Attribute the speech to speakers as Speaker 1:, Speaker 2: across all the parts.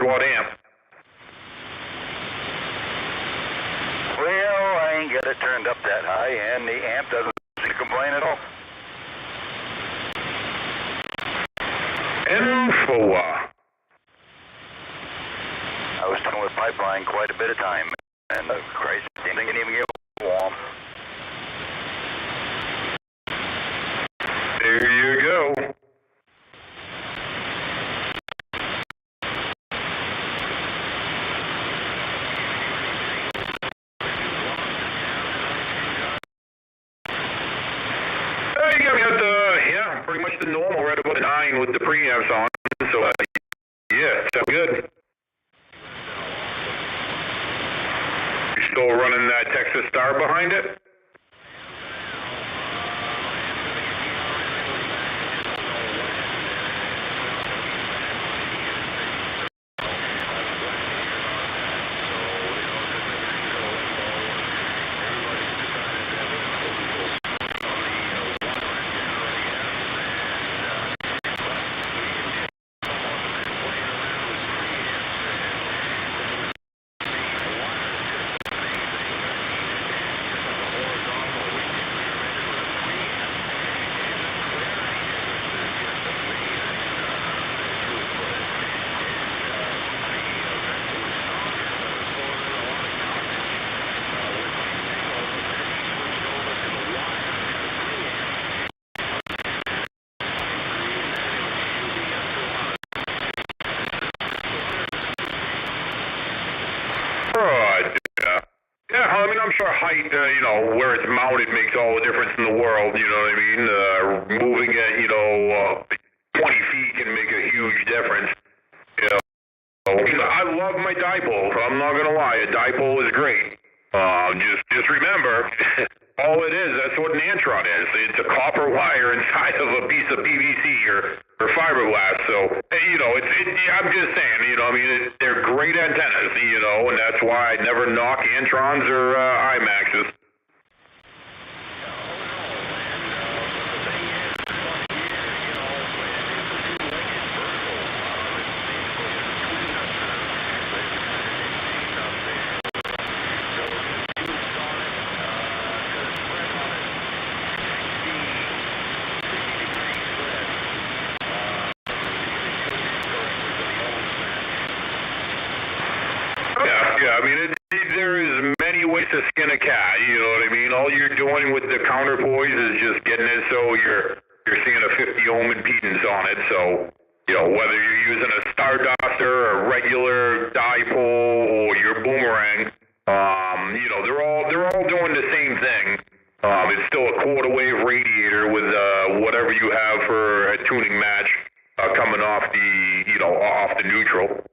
Speaker 1: what amp?
Speaker 2: Well, I ain't got it turned up that high, and the amp doesn't seem to complain at all.
Speaker 1: Info.
Speaker 2: I was dealing with pipeline quite a bit of time, and Christ, didn't even get warm.
Speaker 1: There you go. You got me at yeah, pretty much the normal, right about 9 with the preamps on, so yeah, sounds good. You still running that Texas Star behind it? Yeah, I mean, I'm sure height, you know, where it's mounted makes all the difference in the world, you know what I mean? Moving at, 20 feet can make a huge difference. You know, I love my dipole, so I'm not going to lie, a dipole is great. Just remember, all it is, that's what an antron is. It's a copper wire inside of a piece of PVC or fiberglass. So, I'm just saying, I mean, they're great antennas, and that's why I never knock antrons or IMAXs. Yeah, I mean, there is many ways to skin a cat, you know what I mean? All you're doing with the counterpoise is just getting it so you're seeing a 50 ohm impedance on it. So, whether you're using a star duster, a regular dipole, or your boomerang, they're all doing the same thing. It's still a quarter wave radiator with whatever you have for a tuning match coming off the neutral.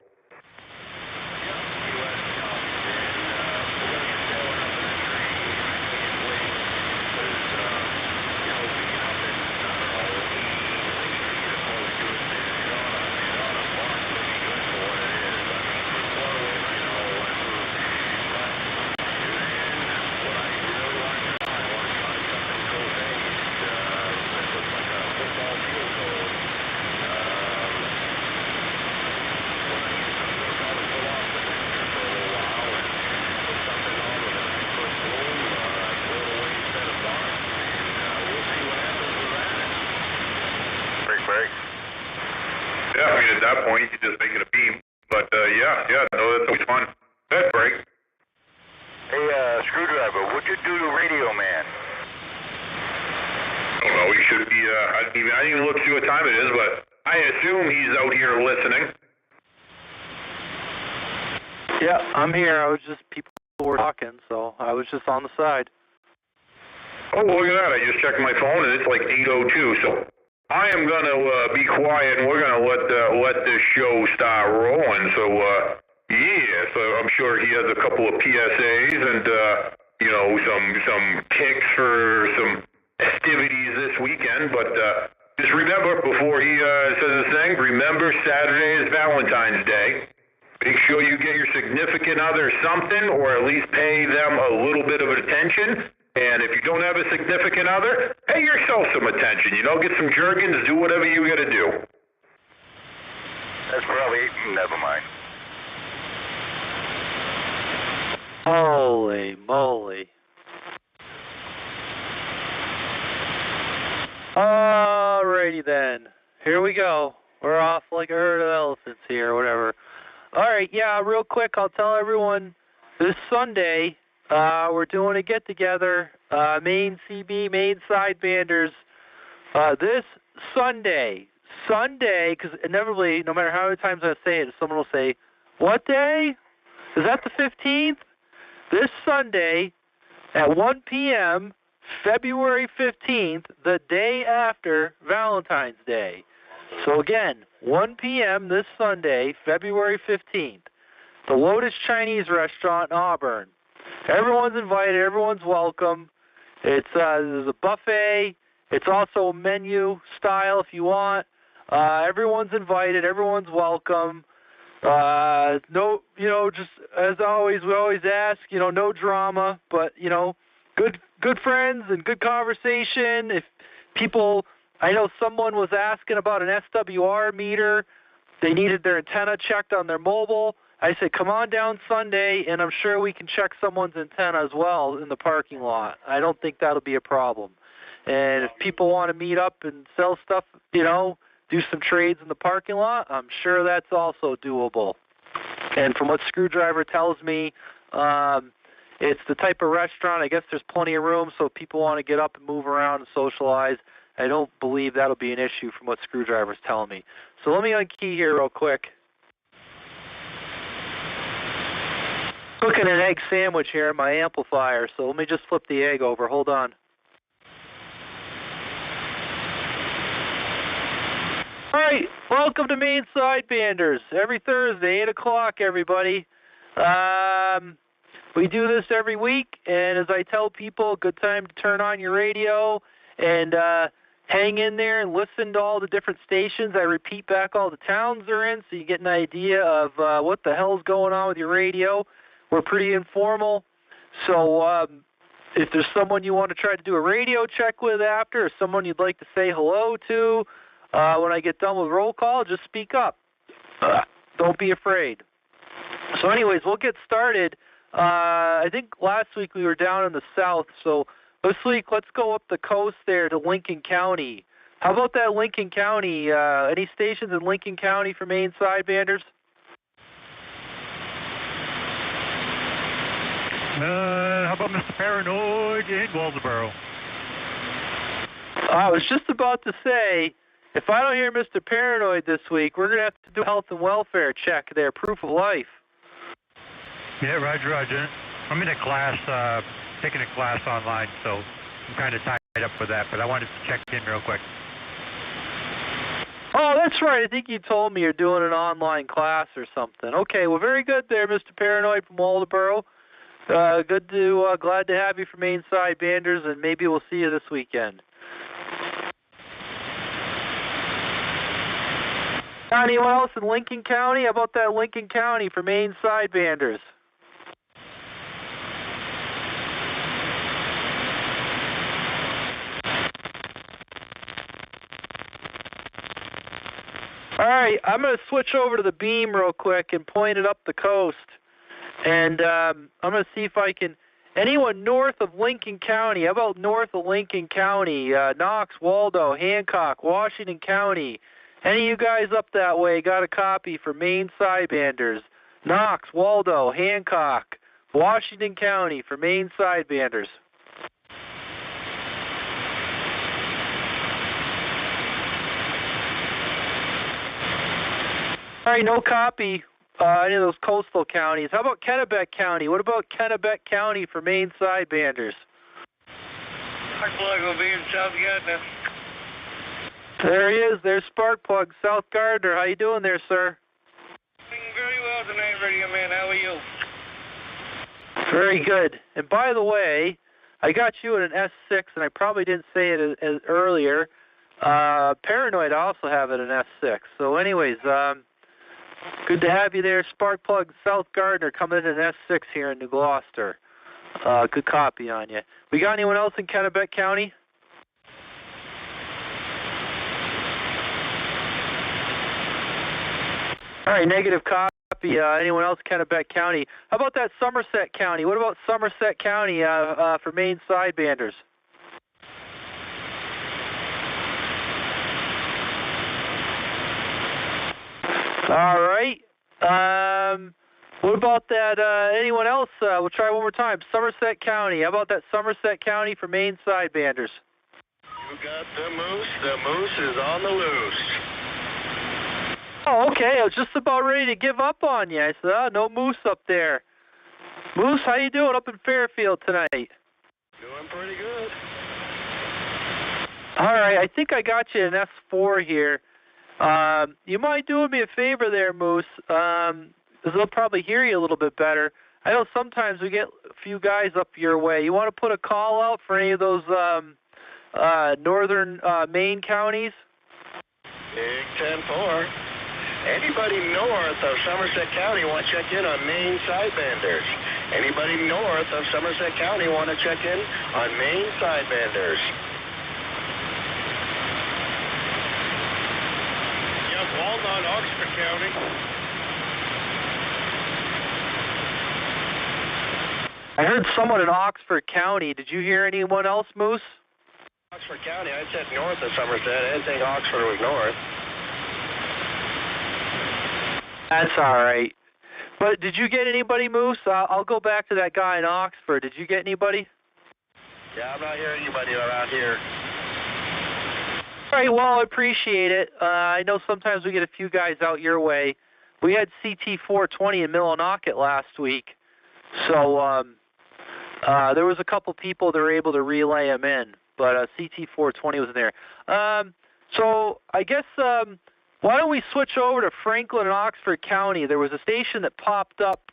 Speaker 1: Yeah, I mean, at that point, you just make it a beam. But, no, that's always fun. Good break.
Speaker 2: Hey, Screwdriver, what'd you do to Radio Man?
Speaker 1: Oh, well, he should be, I didn't even look see what time it is, but I assume he's out here listening.
Speaker 3: Yeah, I'm here. People were talking, so I was just on the side.
Speaker 1: Oh, look at that. I just checked my phone, and it's like 8:02, so I am going to be quiet, and we're going to let this show start rolling. So, so I'm sure he has a couple of PSAs and, some kicks for some festivities this weekend. But just remember, before he says his thing, remember Saturday is Valentine's Day. Make sure you get your significant other something, or at least pay them a little bit of attention. And if you don't have a significant other, pay yourself some attention. Get some Jergens, do whatever you got to do.
Speaker 2: That's probably, never mind.
Speaker 3: Holy moly. Alrighty then. Here we go. We're off like a herd of elephants here, or whatever. Alright, yeah, real quick, I'll tell everyone this Sunday, we're doing a get-together, Maine Sidebanders, this Sunday, because inevitably, no matter how many times I say it, someone will say, what day? Is that the 15th? This Sunday at 1 p.m., February 15th, the day after Valentine's Day. So again, 1 p.m. this Sunday, February 15th, the Lotus Chinese Restaurant in Auburn. Everyone's invited. Everyone's welcome. There's a buffet. It's also a menu style if you want. Everyone's invited. Everyone's welcome. No, just as always, we always ask, no drama, but, good friends and good conversation. If people, I know someone was asking about an SWR meter. They needed their antenna checked on their mobile. I said, come on down Sunday, and I'm sure we can check someone's antenna as well in the parking lot. I don't think that'll be a problem. And if people want to meet up and sell stuff, do some trades in the parking lot, I'm sure that's also doable. And from what Screwdriver tells me, it's the type of restaurant, I guess there's plenty of room, so if people want to get up and move around and socialize, I don't believe that'll be an issue from what Screwdriver's telling me. So let me unkey here real quick. Cooking an egg sandwich here in my amplifier, so let me just flip the egg over. Hold on. All right, welcome to Maine Sidebanders. Every Thursday, 8 o'clock, everybody. We do this every week, and as I tell people, a good time to turn on your radio and hang in there and listen to all the different stations. I repeat back all the towns they're in so you get an idea of what the hell's going on with your radio. We're pretty informal, so if there's someone you want to try to do a radio check with after, or someone you'd like to say hello to, when I get done with roll call, just speak up. Don't be afraid. So anyways, we'll get started. I think last week we were down in the south, so this week let's go up the coast there to Lincoln County. How about that Lincoln County? Any stations in Lincoln County for Maine Sidebanders?
Speaker 4: How about Mr. Paranoid in Walterboro?
Speaker 3: I was just about to say, if I don't hear Mr. Paranoid this week, we're going to have to do a health and welfare check there, proof of life.
Speaker 4: Yeah, Roger. I'm in a class, taking a class online, so I'm kind of tied up with that, but I wanted to check in real quick.
Speaker 3: Oh, that's right. I think you told me you're doing an online class or something. Okay, well, very good there, Mr. Paranoid from Waldoboro. Glad to have you for Maine Sidebanders, and maybe we'll see you this weekend. Anyone else in Lincoln County? How about that Lincoln County for Maine Sidebanders? All right, I'm going to switch over to the beam real quick and point it up the coast. And I'm going to see if I can... Anyone north of Lincoln County? How about north of Lincoln County? Knox, Waldo, Hancock, Washington County. Any of you guys up that way got a copy for Maine Sidebanders? Knox, Waldo, Hancock, Washington County for Maine Sidebanders. All right, no copy. Any of those coastal counties. How about Kennebec County? What about Kennebec County for Maine Sidebanders?
Speaker 5: Sparkplug will be in South Gardner.
Speaker 3: There he is. There's Sparkplug, South Gardner. How you doing there, sir?
Speaker 5: Doing very well tonight, Radio Man. How are you?
Speaker 3: Very good. And by the way, I got you in an S6, and I probably didn't say it as earlier. Paranoid, I also have it in S6. So anyways, good to have you there, Sparkplug, South Gardner, coming in an S6 here in New Gloucester. Good copy on you. We got anyone else in Kennebec County? All right, negative copy copy anyone else in Kennebec County. How about that Somerset County? What about Somerset County for Maine Sidebanders? All right. What about that? Anyone else? We'll try one more time. Somerset County. How about that Somerset County for Maine Sidebanders?
Speaker 2: You got the moose. The moose is on the loose.
Speaker 3: Oh, okay. I was just about ready to give up on you. I said, no moose up there. Moose, how you doing up in Fairfield tonight?
Speaker 2: Doing pretty good.
Speaker 3: All right. I think I got you an S4 here. You mind doing me a favor there, Moose, because they'll probably hear you a little bit better. I know sometimes we get a few guys up your way. You want to put a call out for any of those northern Maine counties?
Speaker 2: Big 10-4. Anybody north of Somerset County want to check in on Maine Sidebanders? Anybody north of Somerset County want to check in on Maine Sidebanders?
Speaker 5: Yes, Walnut, Oxford County.
Speaker 3: I heard someone in Oxford County. Did you hear anyone else, Moose?
Speaker 2: Oxford County, I said north of Somerset. I didn't think Oxford was north.
Speaker 3: That's all right. But did you get anybody, Moose? I'll go back to that guy in Oxford. Did you get anybody?
Speaker 2: Yeah, I'm not hearing anybody around here.
Speaker 3: All right, well, I appreciate it. I know sometimes we get a few guys out your way. We had CT420 in Millinocket last week, so there was a couple people that were able to relay them in, but CT420 was in there. So I guess why don't we switch over to Franklin and Oxford County? There was a station that popped up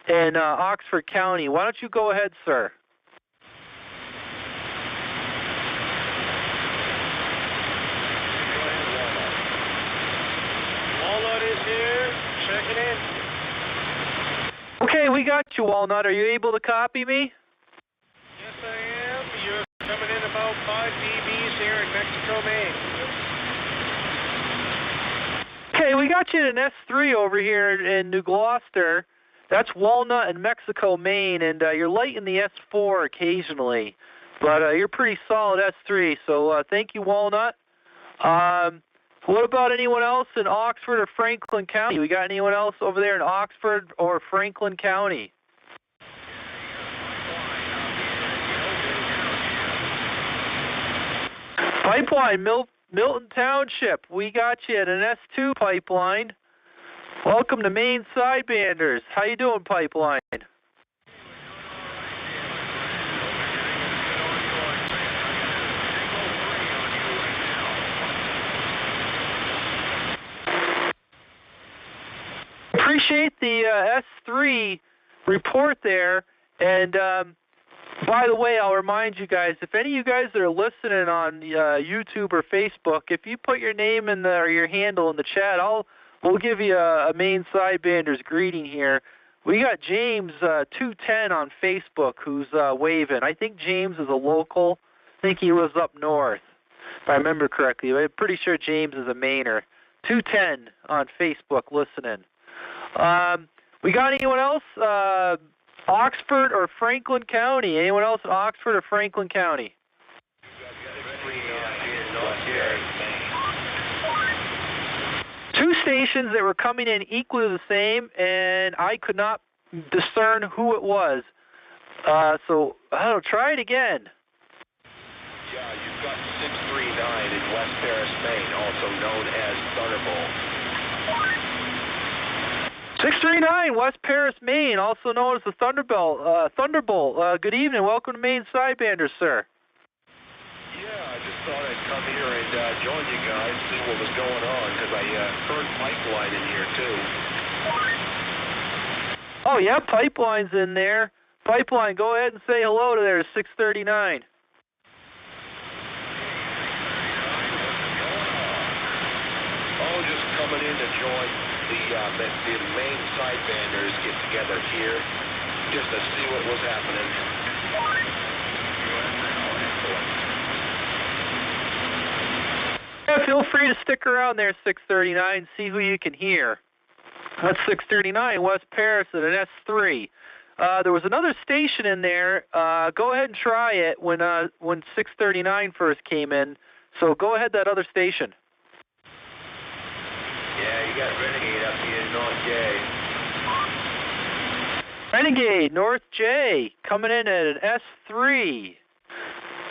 Speaker 3: in Oxford County. Why don't you go ahead, sir?
Speaker 5: Walnut is here, checking in.
Speaker 3: Okay, we got you, Walnut. Are you able to copy me?
Speaker 5: Yes, I am. You're coming in about 5 dBs here in Mexico, Maine.
Speaker 3: Okay, we got you in S3 over here in New Gloucester. That's Walnut in Mexico, Maine, and you're light in the S4 occasionally, but you're pretty solid S3, so thank you, Walnut. What about anyone else in Oxford or Franklin County? We got anyone else over there in Oxford or Franklin County? Pipeline, Milton Township. We got you at an S2 pipeline. Welcome to Maine Sidebanders. How you doing, Pipeline? Appreciate the S3 report there, and by the way, I'll remind you guys, if any of you guys that are listening on YouTube or Facebook, if you put your name in or your handle in the chat, we'll give you a Maine Sidebanders greeting here. We got James 210 on Facebook who's waving. I think James is a local. I think he lives up north, if I remember correctly. I'm pretty sure James is a Mainer. 210 on Facebook listening. We got anyone else? Oxford or Franklin County? Anyone else in Oxford or Franklin County? Two stations that were coming in equally the same, and I could not discern who it was. So, I don't know, try it again.
Speaker 2: Yeah, you've got 639 in West Paris, Maine, also known as Thunderbolt.
Speaker 3: 639, West Paris, Maine, also known as the Thunderbolt. Good evening. Welcome to Maine Sidebanders, sir.
Speaker 2: Yeah, I just thought I'd come here and join you guys, see what was going on, because I heard Pipeline in here, too.
Speaker 3: Oh, yeah, Pipeline's in there. Pipeline, go ahead and say hello to there, 639.
Speaker 2: Oh, just coming in to join the Maine Sidebanders get together here just to see what was happening.
Speaker 3: Yeah, feel free to stick around there, 639, see who you can hear. That's 639 West Paris at an S3. There was another station in there. Go ahead and try it when 639 first came in. So go ahead, that other station.
Speaker 2: Yeah, you got Renegade up here in North J.
Speaker 3: Renegade, North J, coming in at an S3.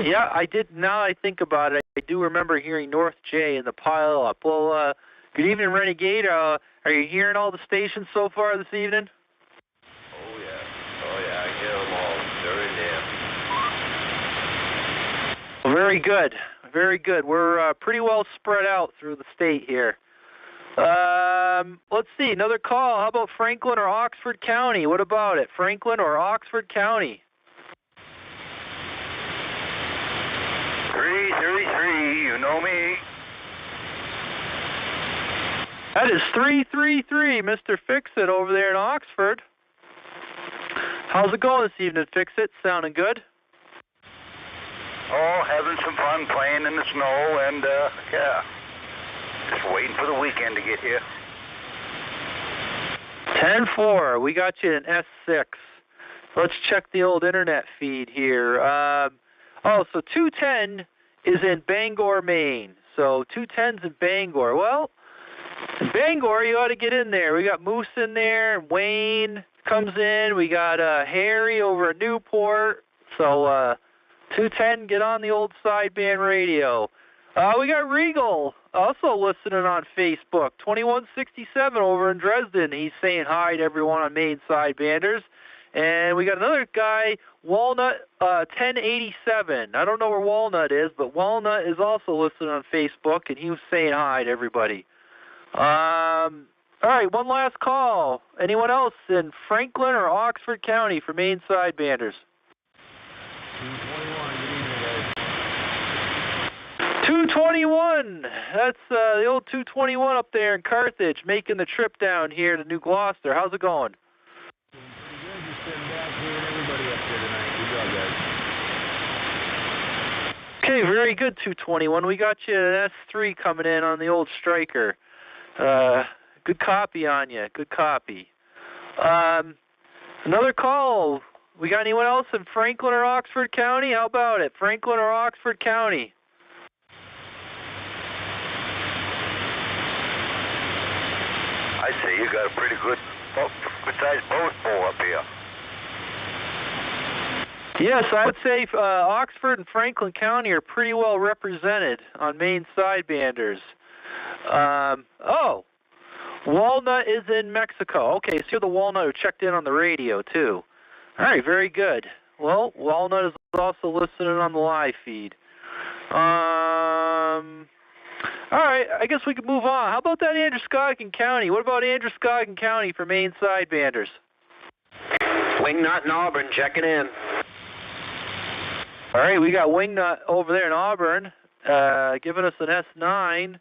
Speaker 3: Yeah, I did. Now I think about it, I do remember hearing North J in the pile-up. Well, good evening, Renegade. Are you hearing all the stations so far this evening?
Speaker 2: Oh, yeah, I hear them all. They're in there.
Speaker 3: Well, very good, very good. We're pretty well spread out through the state here. Let's see, another call. How about Franklin or Oxford County? What about it, Franklin or Oxford County?
Speaker 2: 333, you know me.
Speaker 3: That is 333, Mr. Fix-It over there in Oxford. How's it going this evening, Fix-It? Sounding good?
Speaker 2: Oh, having some fun playing in the snow and, yeah. Just waiting for the weekend to get here.
Speaker 3: 10-4, we got you in S6. Let's check the old internet feed here. So 210 is in Bangor, Maine. So 210's in Bangor. Well, in Bangor, you ought to get in there. We got Moose in there. Wayne comes in. We got Harry over at Newport. So 210, get on the old sideband radio. We got Regal also listening on Facebook. 2167 over in Dresden. He's saying hi to everyone on Maine Sidebanders. And we got another guy, Walnut 1087. I don't know where Walnut is, but Walnut is also listening on Facebook, and he was saying hi to everybody. All right, one last call. Anyone else in Franklin or Oxford County for Maine Sidebanders? 221. That's the old 221 up there in Carthage, making the trip down here to New Gloucester. How's it going? Okay, very good, 221. We got you an S3 coming in on the old Striker. Good copy on you. Good copy. Another call. We got anyone else in Franklin or Oxford County? How about it? Franklin or Oxford County?
Speaker 2: I say you got a pretty good-sized boat pull up here.
Speaker 3: Yes, I would say Oxford and Franklin County are pretty well represented on Maine Sidebanders. Walnut is in Mexico. Okay, so you're the Walnut who checked in on the radio, too. All right, very good. Well, Walnut is also listening on the live feed. All right, I guess we can move on. How about that Androscoggin County? What about Androscoggin County for Maine Sidebanders?
Speaker 6: Wingnut in Auburn checking in.
Speaker 3: All right, we got Wingnut over there in Auburn, giving us an S9.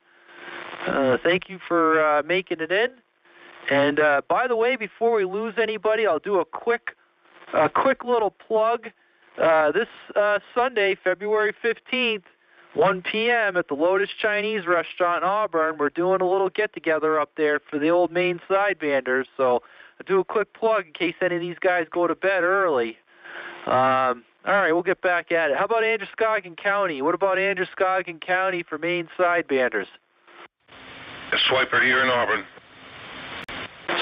Speaker 3: Thank you for making it in. And by the way, before we lose anybody, I'll do a quick little plug. This Sunday, February 15th, 1 p.m. at the Lotus Chinese Restaurant in Auburn, we're doing a little get-together up there for the old Maine Sidebanders. So I'll do a quick plug in case any of these guys go to bed early. All right, we'll get back at it. How about Androscoggin County? What about Androscoggin County for Maine Sidebanders?
Speaker 1: Swiper here in Auburn.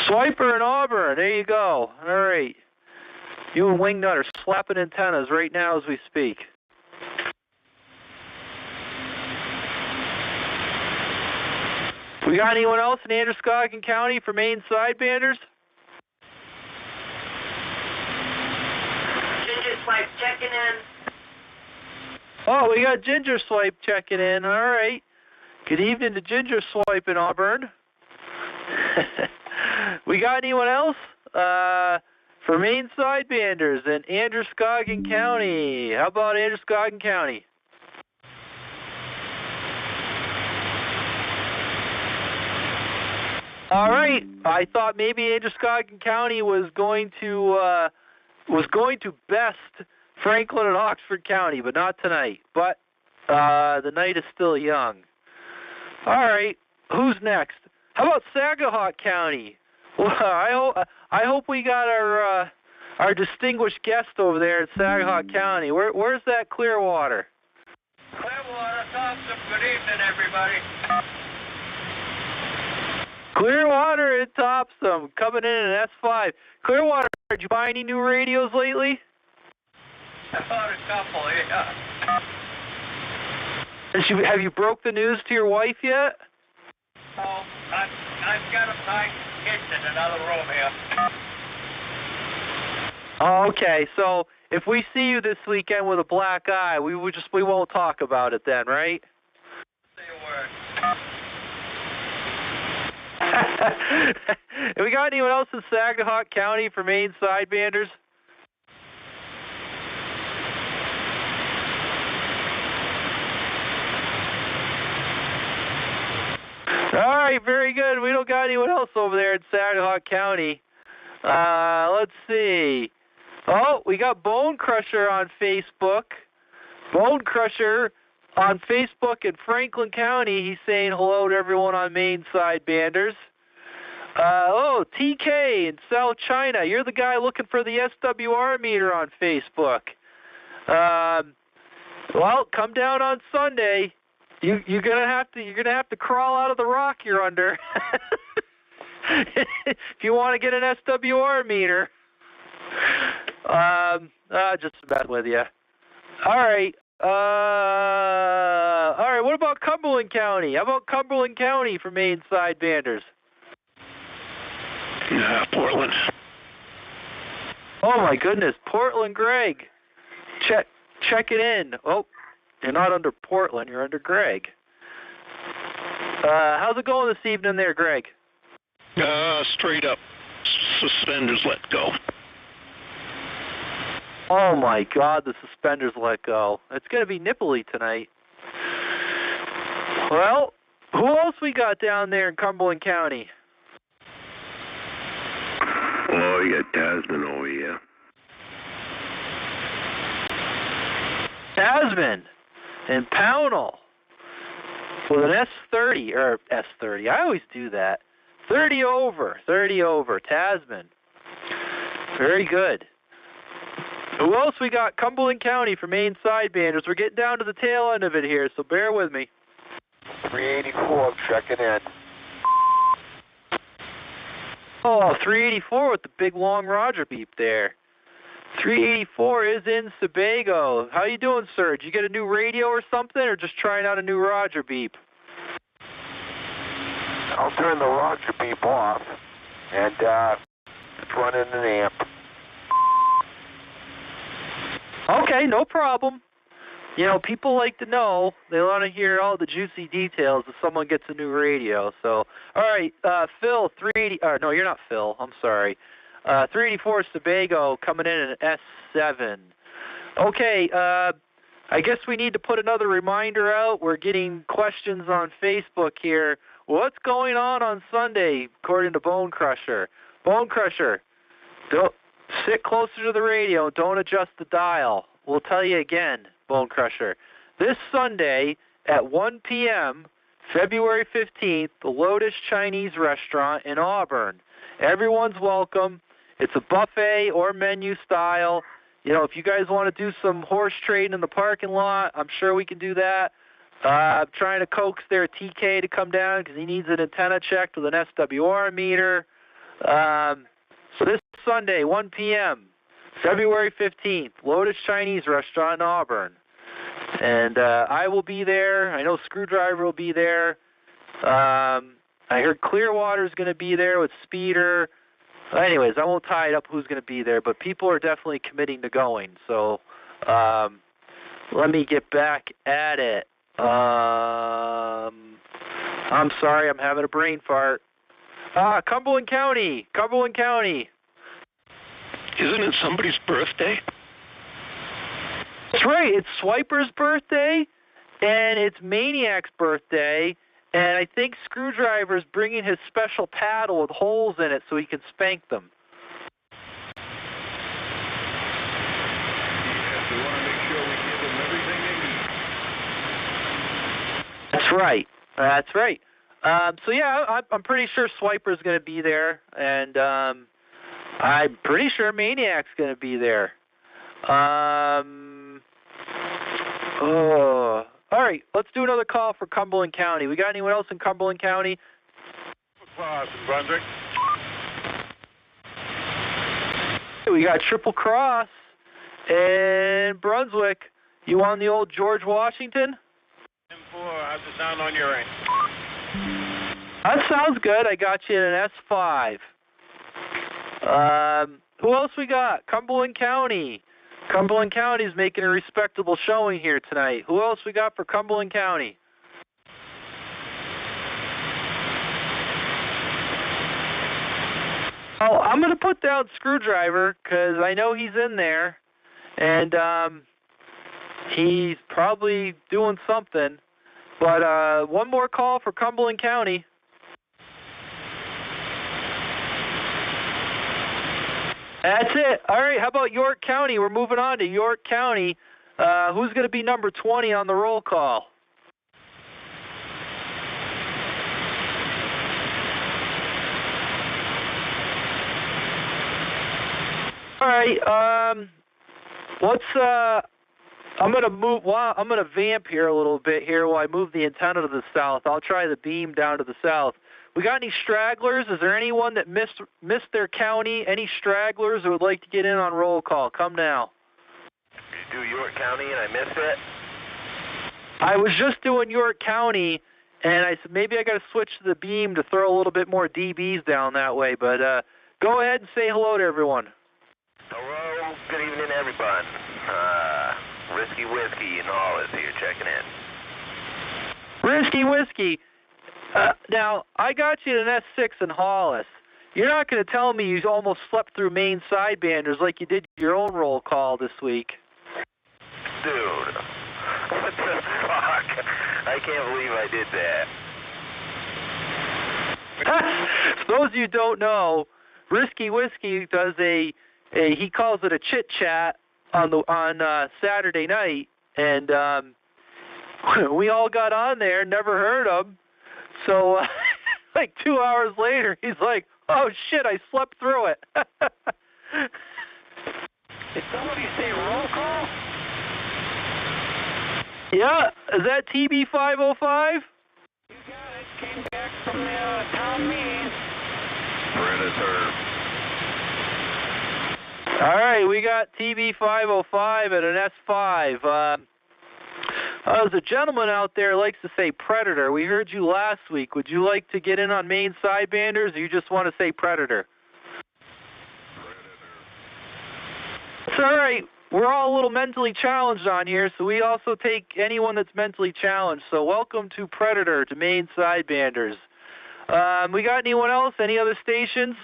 Speaker 3: Swiper in Auburn. There you go. All right. You and Wingnut are slapping antennas right now as we speak. We got anyone else in Androscoggin County for Maine Sidebanders?
Speaker 7: Ginger Swipe checking in.
Speaker 3: Oh, we got Ginger Swipe checking in. All right. Good evening to Ginger Swipe in Auburn. We got anyone else? For Maine Sidebanders in Androscoggin County. How about Androscoggin County? All right. I thought maybe Androscoggin County was going to best Franklin and Oxford County, but not tonight. But the night is still young. All right. Who's next? How about Saginaw County? Well, I hope we got our distinguished guest over there in Saginaw County. Where's that Clearwater?
Speaker 5: Clearwater, Thompson. Good evening, everybody.
Speaker 3: Clearwater and Topsom coming in at S5. Clearwater, did you buy any new radios lately?
Speaker 5: I bought a couple, yeah.
Speaker 3: Have you broke the news to your wife yet?
Speaker 5: Oh, I've got them nice hidden in another room here.
Speaker 3: Oh, okay. So if we see you this weekend with a black eye, we won't talk about it then, right?
Speaker 5: Say a word.
Speaker 3: Have we got anyone else in Saginaw County for Maine Sidebanders? All right, very good. We don't got anyone else over there in Saginaw County. Let's see. Oh, we got Bone Crusher on Facebook. Bone Crusher on Facebook in Franklin County. He's saying hello to everyone on Maine Sidebanders. TK in South China. You're the guy looking for the SWR meter on Facebook. Well, come down on Sunday. You're gonna have to crawl out of the rock you're under if you want to get an SWR meter. Just messing with you. All right. What about Cumberland County? How about Cumberland County for Maine Sidebanders?
Speaker 6: Portland.
Speaker 3: Oh my goodness, Portland, Greg. Check it in. Oh, you're not under Portland. You're under Greg. How's it going this evening there, Greg?
Speaker 6: Straight up. Suspenders let go.
Speaker 3: Oh my God, the suspenders let go. It's going to be nipply tonight. Well, who else we got down there in Cumberland County?
Speaker 6: Oh, you got Tasman over here.
Speaker 3: Tasman and Pownell with an S30, or S30. I always do that. 30 over, Tasman. Very good. Who else we got? Cumberland County for Maine Sidebanders. We're getting down to the tail end of it here, so bear with me.
Speaker 2: 384, checking in.
Speaker 3: Oh, 384 with the big long Roger beep there. 384 is in Sebago. How you doing, sir? Did you get a new radio or something, or just trying out a new Roger beep?
Speaker 2: I'll turn the Roger beep off and it's running an amp.
Speaker 3: Okay, no problem. You know, people like to know. They want to hear all the juicy details if someone gets a new radio. So, all right, Phil, 380. No, you're not Phil. I'm sorry. 384 Sebago coming in at S7. Okay, I guess we need to put another reminder out. We're getting questions on Facebook here. What's going on Sunday, according to Bone Crusher? Bone Crusher, don't sit closer to the radio. Don't adjust the dial. We'll tell you again, Bone Crusher. This Sunday at 1 p.m., February 15th, the Lotus Chinese Restaurant in Auburn. Everyone's welcome. It's a buffet or menu style. You know, if you guys want to do some horse trading in the parking lot, I'm sure we can do that. I'm trying to coax their TK to come down because he needs an antenna checked with an SWR meter. So this Sunday, 1 p.m., February 15th, Lotus Chinese Restaurant in Auburn. And I will be there. I know Screwdriver will be there. I heard Clearwater's going to be there with Speeder. Anyways, I won't tie it up who's going to be there, but people are definitely committing to going. So let me get back at it. I'm sorry, I'm having a brain fart. Cumberland County.
Speaker 6: Isn't it somebody's birthday?
Speaker 3: That's right. It's Swiper's birthday, and it's Maniac's birthday, and I think Screwdriver's bringing his special paddle with holes in it so he can spank them.
Speaker 1: Yes, we want to make sure we give them everything they need.
Speaker 3: That's right. So yeah, I'm pretty sure Swiper's going to be there, and I'm pretty sure Maniac's going to be there. Oh, all right. Let's do another call for Cumberland County. We got anyone else in Cumberland County?
Speaker 5: Cross, Brunswick.
Speaker 3: We got Triple Cross in Brunswick. You on the old George Washington?
Speaker 5: M4, how's it sound on your end?
Speaker 3: That sounds good. I got you in an S5. Who else we got? Cumberland County. Cumberland County's making a respectable showing here tonight. Who else we got for Cumberland County? Oh, I'm going to put down Screwdriver because I know he's in there, and he's probably doing something. But one more call for Cumberland County. That's it. All right, how about York County? We're moving on to York County. Who's going to be number 20 on the roll call? All right, I'm going to move, I'm going to vamp here a little bit here while I move the antenna to the south. I'll try the beam down to the south. We got any stragglers? Is there anyone that missed their county? Any stragglers who would like to get in on roll call? Come now.
Speaker 2: You do York County and I missed it?
Speaker 3: I was just doing York County, and I said maybe I got to switch to the beam to throw a little bit more DBs down that way. But go ahead and say hello to everyone.
Speaker 2: Hello, good evening, everyone. Risky Whiskey and all is here checking in.
Speaker 3: Risky Whiskey. Now, I got you in an S6 in Hollis. You're not going to tell me you almost slept through Maine Sidebanders like you did your own roll call this week.
Speaker 2: Dude, what the fuck? I can't believe I did that.
Speaker 3: For those of you who don't know, Risky Whiskey does he calls it a chit chat on Saturday night, and we all got on there, never heard him. So, like 2 hours later, he's like, "Oh shit, I slept through it."
Speaker 2: Did somebody say roll call?
Speaker 3: Yeah, is that TB505?
Speaker 2: You got it. Came back from the town meeting. Predator.
Speaker 3: All right, we got TB505 at an S5. There's a gentleman out there who likes to say Predator. We heard you last week. Would you like to get in on Maine Sidebanders, or you just want to say Predator? It's all right. We're all a little mentally challenged on here, so we also take anyone that's mentally challenged. So welcome to Predator, to Maine Sidebanders. We got anyone else? Any other stations?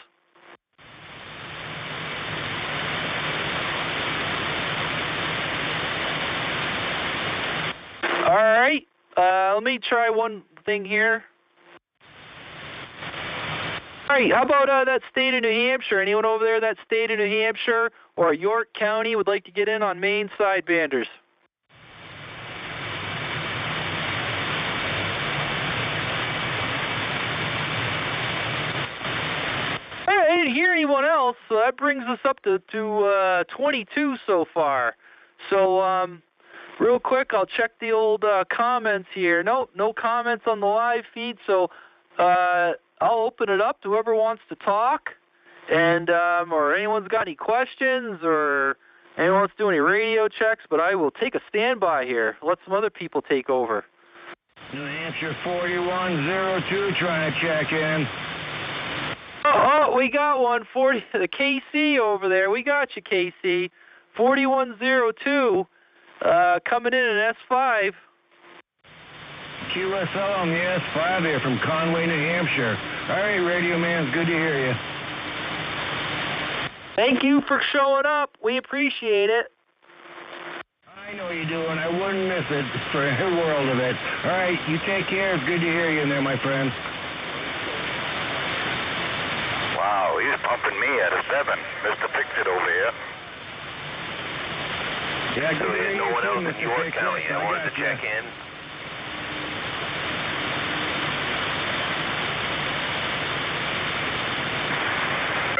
Speaker 3: All right, let me try one thing here. All right, how about that state of New Hampshire? Anyone over there in that state of New Hampshire or York County would like to get in on Maine Sidebanders? I didn't hear anyone else, so that brings us up to 22 so far. So, real quick, I'll check the old comments here. No comments on the live feed, so I'll open it up to whoever wants to talk, and or anyone's got any questions, or anyone wants to do any radio checks, but I will take a standby here. Let some other people take over.
Speaker 7: New Hampshire 4102 trying to check in.
Speaker 3: Oh, we got one, the KC over there. We got you, KC. 4102. Coming in at S5.
Speaker 7: QSL on the S5 here from Conway, New Hampshire. All right, Radio Man, it's good to hear you.
Speaker 3: Thank you for showing up. We appreciate it.
Speaker 7: I know you do, and I wouldn't miss it for a world of it. All right, you take care. It's good to hear you in there, my friend.
Speaker 2: Wow, he's pumping me at a 7. Mr. Fix-It over here.
Speaker 7: Yeah,
Speaker 2: So
Speaker 7: good to hear
Speaker 2: there's no
Speaker 7: you
Speaker 2: one
Speaker 7: too,
Speaker 2: else in
Speaker 7: Mr.
Speaker 2: York
Speaker 7: Fix-It.
Speaker 2: County. I wanted to
Speaker 7: got you.
Speaker 2: check in.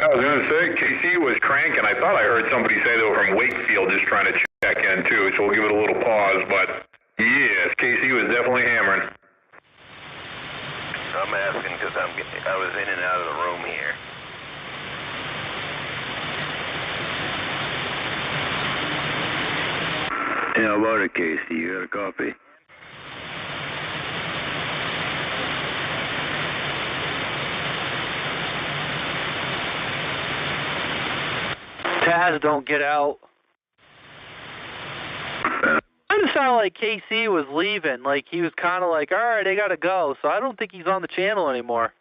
Speaker 1: I was going to say, KC was cranking. I thought I heard somebody say they were from Wakefield just trying to check in too, so we'll give it a little pause. But yes, KC was definitely hammering.
Speaker 2: I'm asking because I was in and out of the room here.
Speaker 7: Yeah, how about it, Casey? You got a copy?
Speaker 3: Taz, don't get out. Kind of sounded like KC was leaving. Like he was kind of like, all right, I gotta go. So I don't think he's on the channel anymore.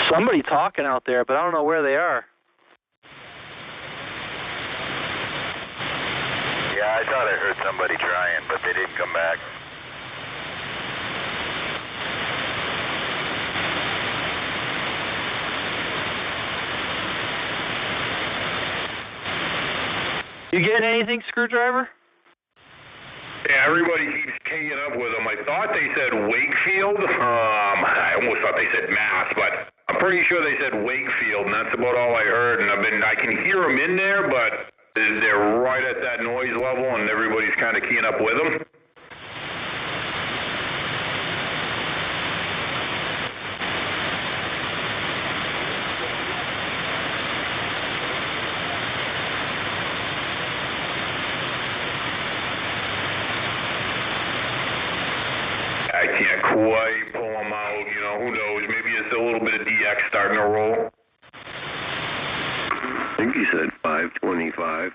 Speaker 3: Somebody talking out there, but I don't know where they are.
Speaker 2: Yeah, I thought I heard somebody trying, but they didn't come back.
Speaker 3: You getting anything, Screwdriver?
Speaker 1: Yeah, everybody keeps keying up with them. I thought they said Wakefield. I almost thought they said Mass, but I'm pretty sure they said Wakefield, and that's about all I heard. And I can hear them in there, but they're right at that noise level, and everybody's kind of keying up with them. I can't quite pull them out, you know, who knows, maybe it's a little bit of DX starting to roll.
Speaker 7: I think he said 525.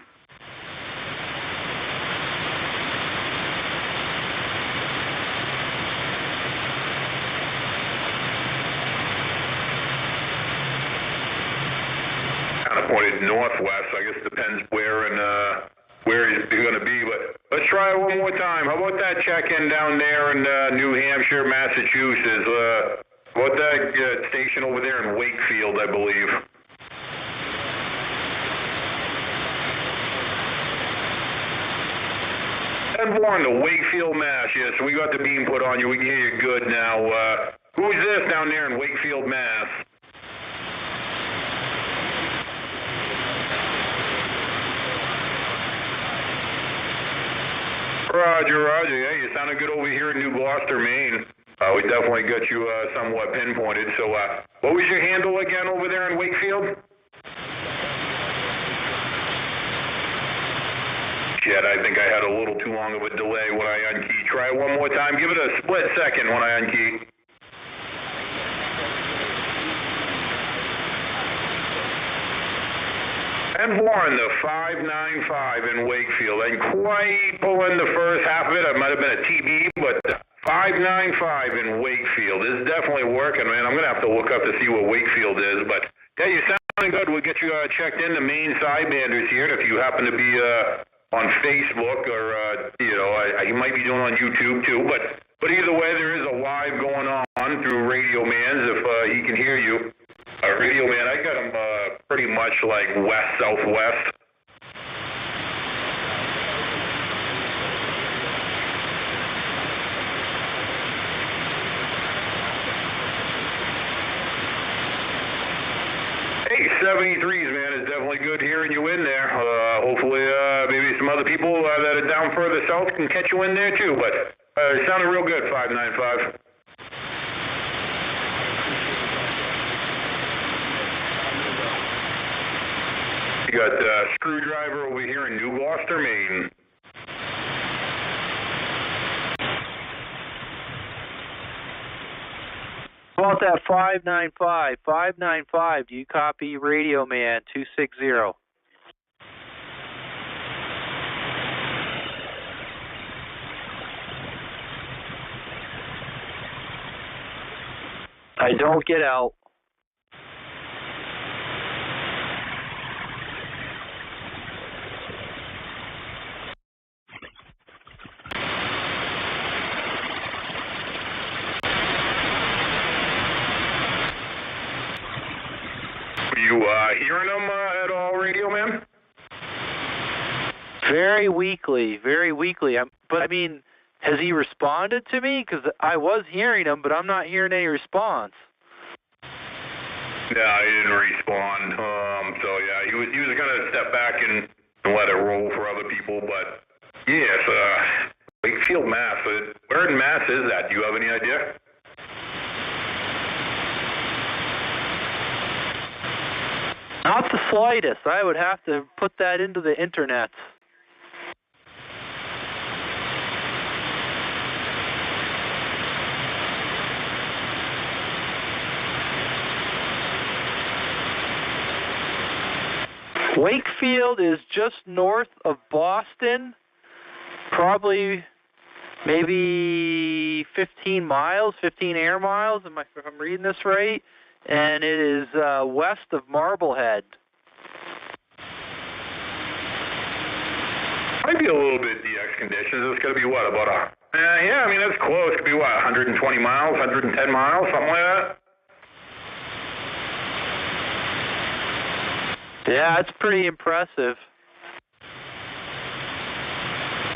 Speaker 1: Kind of pointed northwest, I guess depends where he's going to be, but let's try it one more time. How about that check-in down there in New Hampshire, Massachusetts? What that station over there in Wakefield, I believe. And Warren to Wakefield, Mass. Yes, we got the beam put on you. We can hear you good now. Who's this down there in Wakefield, Mass? Roger, Roger. Yeah, you sounded good over here in New Gloucester, Maine. We definitely got you somewhat pinpointed. So, what was your handle again over there in Wakefield? Shit, I think I had a little too long of a delay when I unkey. Try it one more time. Give it a split second when I unkey. And Warren, the 595 in Wakefield. I didn't quite pull in the first half of it. It might have been a TB, but 595 in Wakefield is definitely working, man. I'm going to have to look up to see what Wakefield is. But, yeah, you sound good. We'll get you checked in, the Maine Sidebanders here. And if you happen to be on Facebook or, you might be doing on YouTube too. But either way, there is a live going on through Radio Man's if he can hear you. Radio Man, I got him pretty much like west-southwest. Hey, 73s, man, it's definitely good hearing you in there. Hopefully, maybe some other people that are down further south can catch you in there too, but it sounded real good, 595. You got Screwdriver over here in New Gloucester, Maine.
Speaker 3: How about that 595? 595, do you copy Radio Man 260? I don't get out.
Speaker 1: You hearing them at all, Radio Man?
Speaker 3: Very weakly, very weakly. But I mean, has he responded to me? Because I was hearing him, but I'm not hearing any response.
Speaker 1: Yeah, he didn't respond. So yeah, he was gonna step back and let it roll for other people. But yes, Wakefield, Mass. Where in Mass is that? Do you have any idea?
Speaker 3: Not the slightest. I would have to put that into the internet. Wakefield is just north of Boston, probably maybe 15 miles, 15 air miles, if I'm reading this right, and it is west of Marblehead.
Speaker 1: Might be a little bit DX conditions. It's going to be what, about yeah, I mean, that's close. It could be what, 120 miles, 110 miles, something like that?
Speaker 3: Yeah, it's pretty impressive.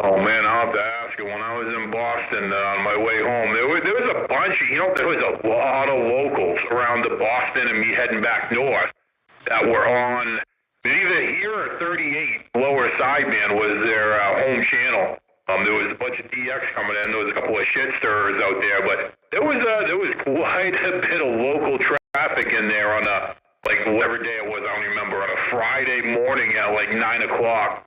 Speaker 1: Oh man, I'll have to ask you. When I was in Boston on my way home, there was a bunch of, there was a lot of locals around the Boston and me heading back north that were on either here or 38 lower sideband was their home channel. There was a bunch of DX coming in. There was a couple of shit stirrers out there, but there was quite a bit of local traffic in there on like whatever day it was, I don't remember, on a Friday morning at like 9 o'clock.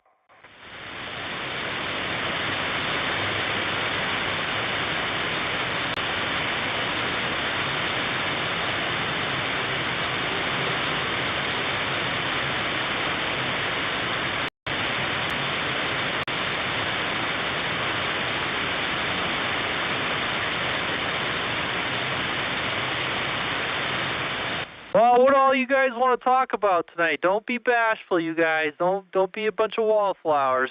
Speaker 3: Well, what all you guys want to talk about tonight? Don't be bashful, you guys. Don't be a bunch of wallflowers.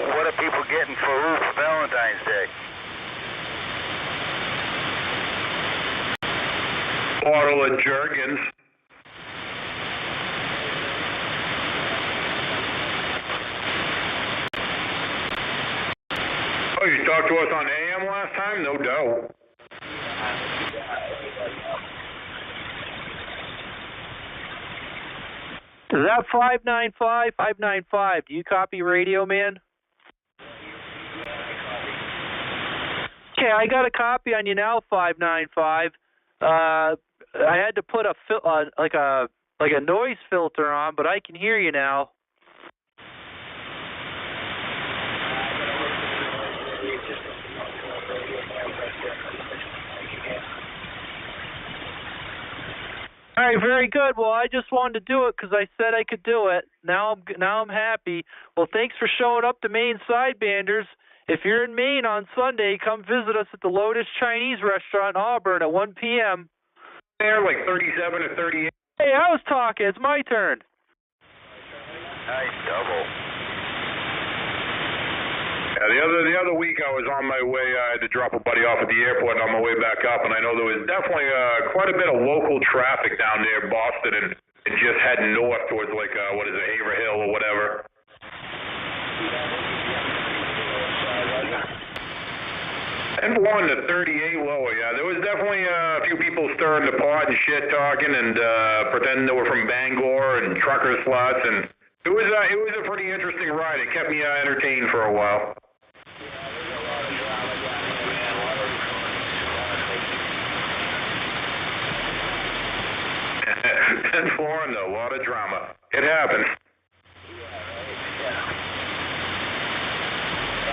Speaker 2: What are people getting for Valentine's Day?
Speaker 1: Bottle of Jergens. Oh, you talked to us on AM last time? No doubt.
Speaker 3: Is that 595? 595. Do you copy, Radio Man? Okay, I got a copy on you now, 595. I had to put like a noise filter on, but I can hear you now. All right, very good. Well, I just wanted to do it because I said I could do it. Now I'm happy. Well, thanks for showing up to Maine Sidebanders. If you're in Maine on Sunday, come visit us at the Lotus Chinese Restaurant in Auburn at 1 p.m.
Speaker 1: There, like 37 or 38.
Speaker 3: Hey, I was talking. It's my turn.
Speaker 2: Nice double.
Speaker 1: Yeah, the other week I was on my way. I had to drop a buddy off at the airport and on my way back up, and I know there was definitely quite a bit of local traffic down there, Boston, and just heading north towards like what is it, Haverhill or whatever. And one to 38 lower, yeah. There was definitely a few people stirring the pot and shit talking and pretending they were from Bangor and trucker sluts, and it was a pretty interesting ride. It kept me entertained for a while. In Florida, a lot of drama. It happens.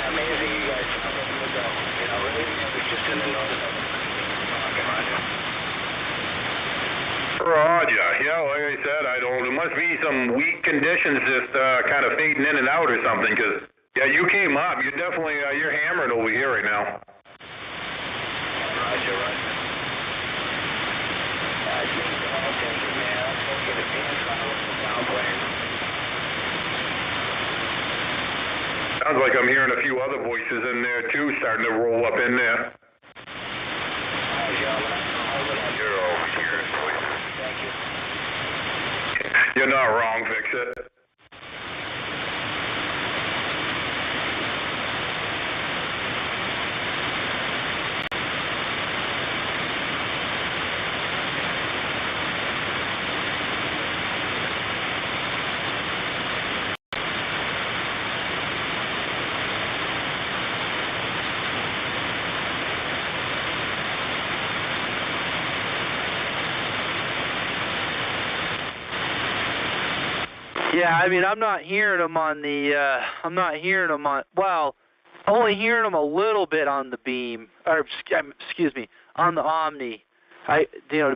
Speaker 2: Amazing you guys found it to go. It's just in the notice.
Speaker 1: Roger. Yeah, like I said, there must be some weak conditions just kind of fading in and out or something, because, yeah, you came up. You're definitely, you're hammered over here right now.
Speaker 2: Roger.
Speaker 1: Sounds like I'm hearing a few other voices in there too, starting to roll up in there. You're not wrong, fix it.
Speaker 3: Yeah, I mean, I'm not hearing them on the, I'm not hearing them on, well, only hearing them a little bit on the beam, or excuse me, on the Omni. To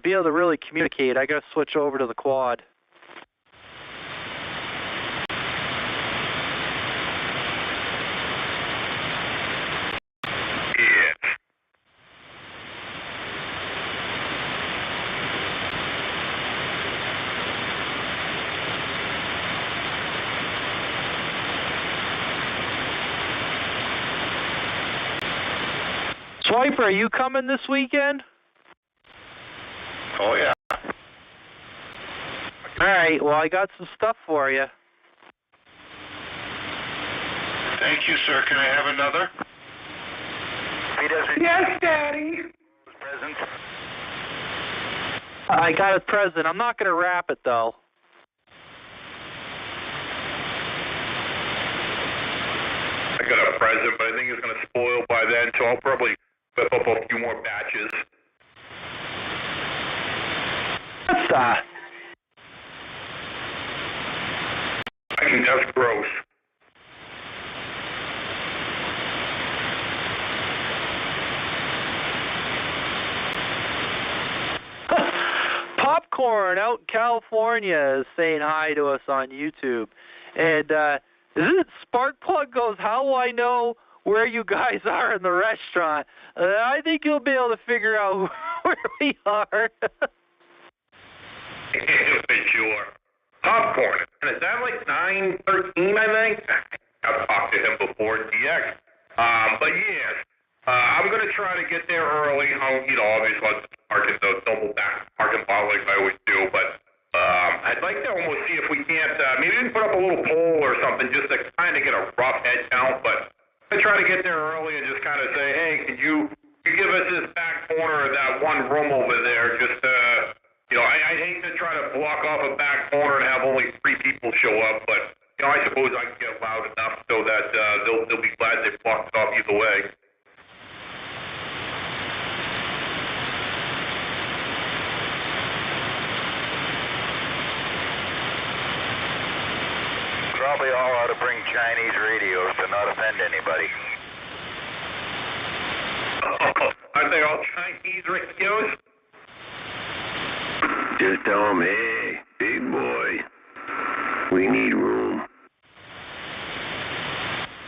Speaker 3: be able to really communicate, I got to switch over to the quad. Swiper, are you coming this weekend?
Speaker 1: Oh, yeah.
Speaker 3: All right, well, I got some stuff for you.
Speaker 2: Thank you, sir. Can I have another?
Speaker 1: Yes, Daddy.
Speaker 2: Present.
Speaker 3: I got a present. I'm not going to wrap it, though.
Speaker 1: I got a present, but I think it's going to spoil by then, so I'll probably whip up a few more batches.
Speaker 3: That's
Speaker 1: I think that's gross.
Speaker 3: Popcorn out in California is saying hi to us on YouTube. And this Sparkplug goes, how will I know where you guys are in the restaurant? I think you'll be able to figure out where we are.
Speaker 1: Sure. Popcorn. And is that like 913, I think? I've talked to him before, DX. But yes, I'm going to try to get there early. Obviously I'll park in the double back parking lot like I always do. But I'd like to almost see if we can't, maybe we can put up a little poll or something just to kind of get a rough head count. But I try to get there early and just kind of say, hey, can you give us this back corner of that one room over there? Just, I hate to try to block off a back corner and have only 3 people show up, but, I suppose I can get loud enough so that they'll be glad they blocked it off either way.
Speaker 2: Probably all ought to bring Chinese radios to not offend anybody.
Speaker 1: Aren't they all Chinese radios?
Speaker 7: Just tell him, hey, big boy, we need room.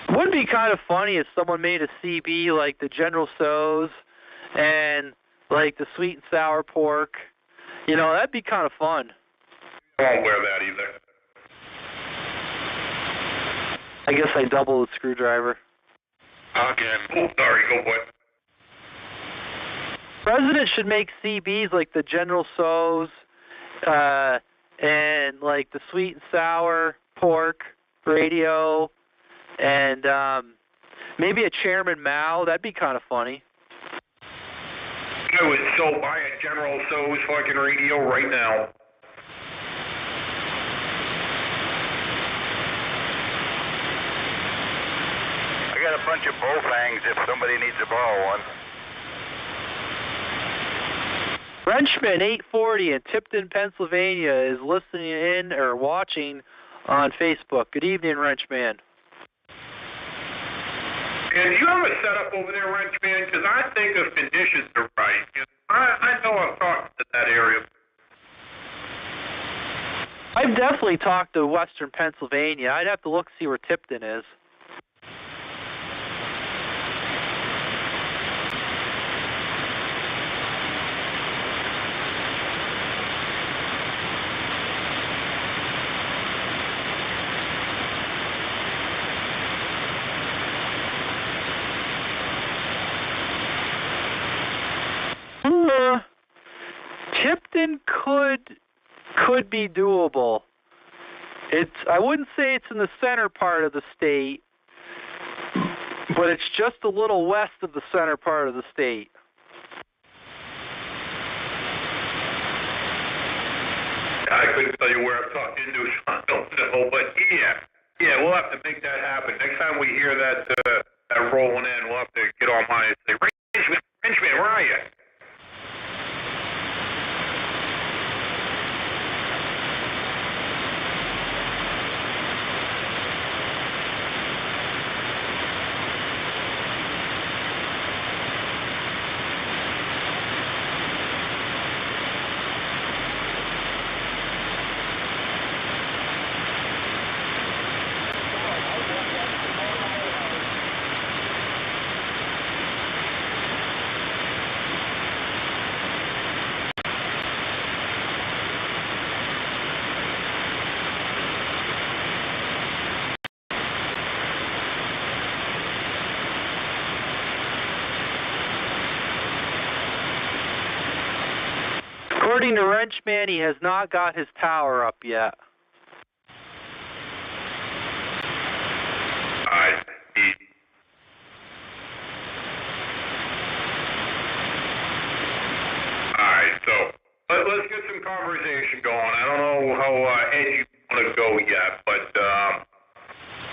Speaker 3: It would be kind of funny if someone made a CB like the General Tso's and like the sweet and sour pork. That'd be kind of fun.
Speaker 1: I won't wear that either.
Speaker 3: I guess I double the screwdriver.
Speaker 1: Again. Oh, sorry, go boy.
Speaker 3: President should make CBs like the General Tso's and like the sweet and sour pork radio and maybe a Chairman Mao. That'd be kind of funny.
Speaker 1: I would so buy a General Tso's fucking radio right now.
Speaker 2: I got a bunch of Bowfangs if somebody needs to borrow one.
Speaker 3: Frenchman 840 in Tipton, Pennsylvania is listening in or watching on Facebook. Good evening, Wrenchman.
Speaker 1: And do you have a setup over there, Wrenchman? Because I think the conditions are right. I know I've talked to that area.
Speaker 3: I've definitely talked to Western Pennsylvania. I'd have to look see where Tipton is. Michigan could be doable. I wouldn't say it's in the center part of the state, but it's just a little west of the center part of the state.
Speaker 1: I couldn't tell you where I'm talking to, so I don't know, but yeah, we'll have to make that happen. Next time we hear that rolling in, we'll have to get online and say, Frenchman, where are you?
Speaker 3: According to Wrenchman, he has not got his tower up yet.
Speaker 1: Alright, so let's get some conversation going. I don't know how edgy you want to go yet, but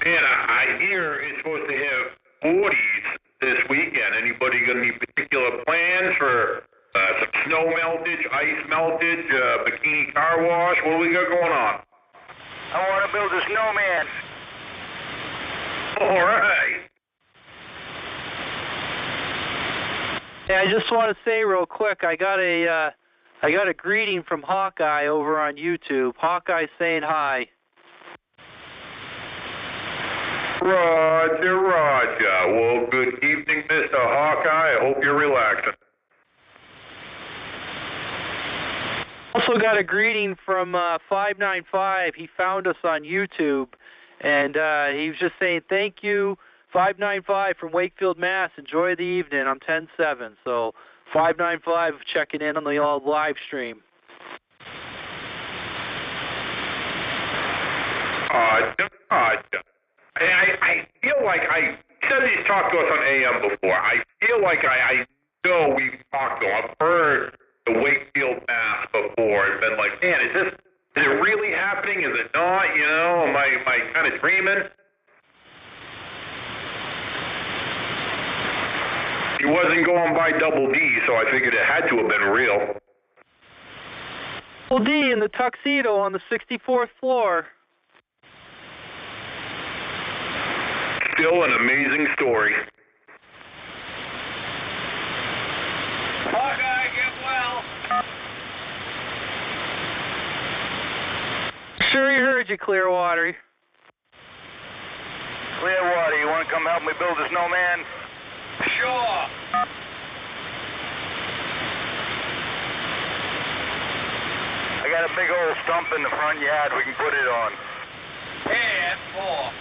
Speaker 1: man, I hear it's supposed to have 40s this weekend. Anybody got any particular plans for some snow meltage, ice meltage, bikini car wash? What do we got going on?
Speaker 2: I want to build a snowman.
Speaker 1: All right.
Speaker 3: Yeah, I just want to say real quick, I got a greeting from Hawkeye over on YouTube. Hawkeye saying hi.
Speaker 1: Roger. Well, good evening, Mr. Hawkeye. I hope you're relaxing.
Speaker 3: Also got a greeting from 595. He found us on YouTube, and he was just saying, thank you, 595 from Wakefield, Mass. Enjoy the evening. I'm 10-7. So 595 checking in on the live stream.
Speaker 1: I feel like I said he's talked to us on AM before. I feel like I know we've talked to him. I've heard the Wakefield Mass before and been like, man, is it really happening? Is it not? You know, am I kind of dreaming? He wasn't going by Double D, so I figured it had to have been real.
Speaker 3: Double D in the tuxedo on the 64th floor.
Speaker 1: Still an amazing story.
Speaker 2: Hawkeye, get well.
Speaker 3: Sure, he heard you, Clearwater.
Speaker 2: Clearwater, you want to come help me build a snowman? Sure. I got a big old stump in the front yard we can put it on. Hey, that's cool.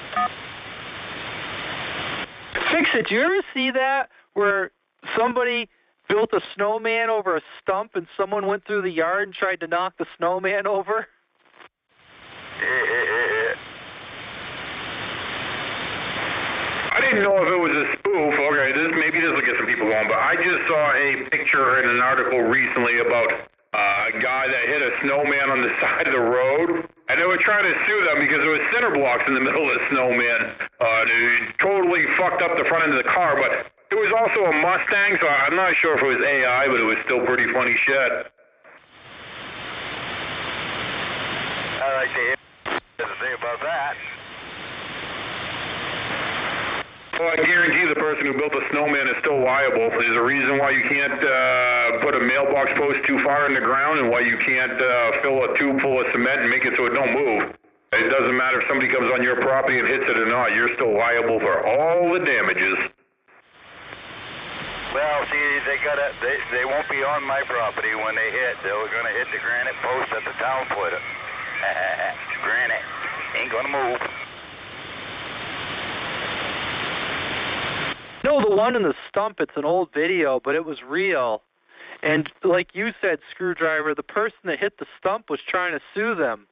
Speaker 3: Fix it. Do you ever see that where somebody built a snowman over a stump and someone went through the yard and tried to knock the snowman over?
Speaker 1: I didn't know if it was a spoof. Okay, maybe this will get some people going, but I just saw a picture in an article recently about a guy that hit a snowman on the side of the road, and they were trying to sue them because there was cinder blocks in the middle of the snowman. It totally fucked up the front end of the car, but it was also a Mustang, so I'm not sure if it was AI, but it was still pretty funny shit.
Speaker 2: I'd like to hear what to say about that.
Speaker 1: Well, I guarantee the person who built the snowman is still liable. There's a reason why you can't put a mailbox post too far in the ground and why you can't fill a tube full of cement and make it so it don't move. It doesn't matter if somebody comes on your property and hits it or not. You're still liable for all the damages.
Speaker 2: Well, see, they won't be on my property when they hit. They're going to hit the granite post that the town put it. Granite. Ain't going to move.
Speaker 3: No, the one in the stump, it's an old video, but it was real. And like you said, Screwdriver, the person that hit the stump was trying to sue them.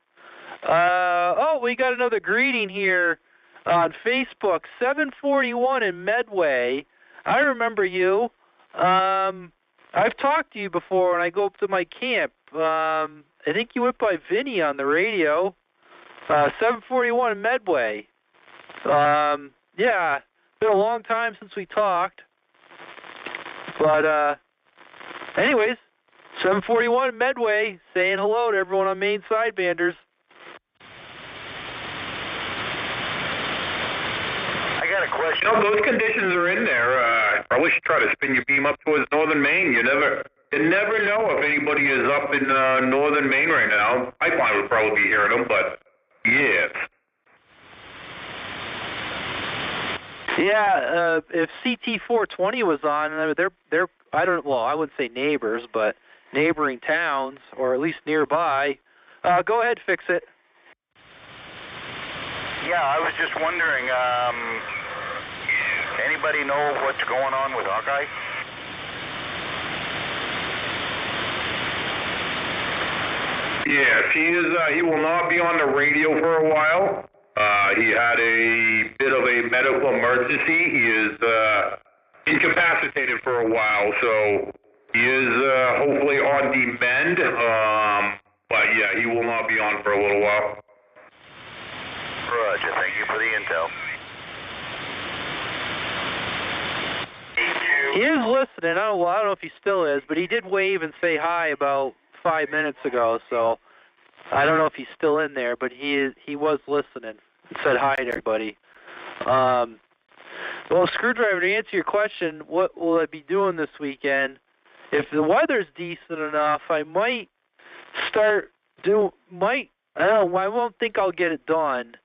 Speaker 3: We got another greeting here on Facebook. 741 in Medway. I remember you. I've talked to you before when I go up to my camp. I think you went by Vinny on the radio. 741 in Medway. Yeah, been a long time since we talked. But, anyways, 741 in Medway, saying hello to everyone on Maine Sidebanders.
Speaker 2: I got a question.
Speaker 1: You know, those conditions are in there. Probably should try to spin your beam up towards northern Maine. You never know if anybody is up in northern Maine right now. Pipeline would probably be hearing them, but yes.
Speaker 3: Yeah, if CT420 was on, they're I wouldn't say neighbors, but neighboring towns, or at least nearby. Go ahead, fix it.
Speaker 2: Yeah, I was just wondering, anybody know what's going on with Hawkeye?
Speaker 1: Yes, he will not be on the radio for a while. He had a bit of a medical emergency. He is incapacitated for a while, so he is hopefully on the mend. But yeah, he will not be on for a little while.
Speaker 2: Roger, thank you for the intel.
Speaker 3: He is listening. I don't know if he still is, but he did wave and say hi about 5 minutes ago, so I don't know if he's still in there, but he was listening. Said hi to everybody. Well, Screwdriver, to answer your question, what will I be doing this weekend? If the weather's decent enough, I might I won't think I'll get it done,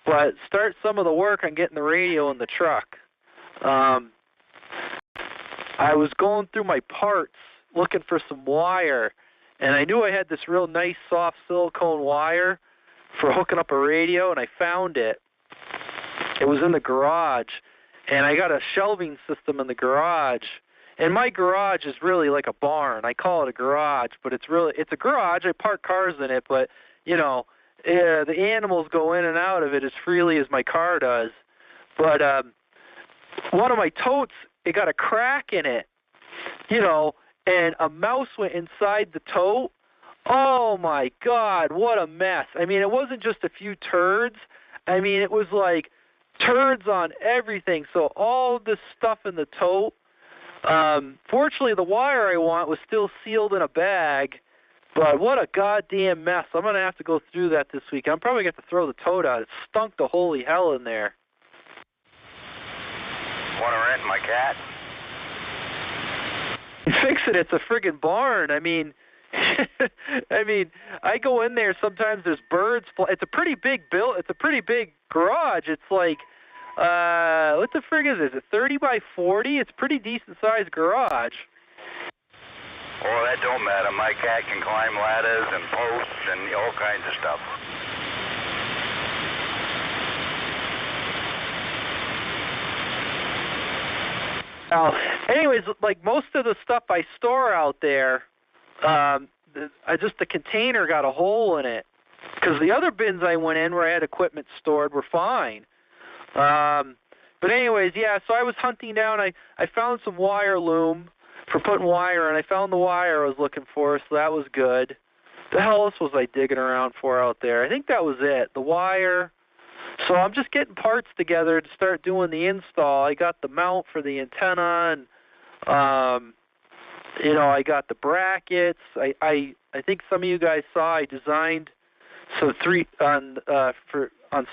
Speaker 3: but start some of the work on getting the radio in the truck. I was going through my parts looking for some wire, and I knew I had this real nice soft silicone wire for hooking up a radio, and I found it. It was in the garage, and I got a shelving system in the garage. And my garage is really like a barn. I call it a garage, but it's a garage. I park cars in it, but the animals go in and out of it as freely as my car does. But one of my totes, it got a crack in it, and a mouse went inside the tote. Oh, my God, what a mess. I mean, it wasn't just a few turds. I mean, it was like turds on everything. So all this stuff in the tote, fortunately, the wire I want was still sealed in a bag, but what a goddamn mess. I'm going to have to go through that this week. I'm probably going to have to throw the tote out. It stunk to holy hell in there.
Speaker 2: Want to rent my cat?
Speaker 3: Fix it. It's a friggin' barn. I mean, I go in there. Sometimes there's birds. It's a pretty big It's a pretty big garage. It's like, what the frig is it? 30 by 40? It's a pretty decent sized garage.
Speaker 2: Oh, that don't matter. My cat can climb ladders and posts and all kinds of stuff.
Speaker 3: Anyways, like most of the stuff I store out there, the container got a hole in it. Because the other bins I went in where I had equipment stored were fine. But anyways, yeah, so I was hunting down. I found some wire loom for putting wire, and I found the wire I was looking for, so that was good. The hell else was I digging around for out there? I think that was it, the wire. So I'm just getting parts together to start doing the install. I got the mount for the antenna, and I got the brackets. I think some of you guys saw I designed on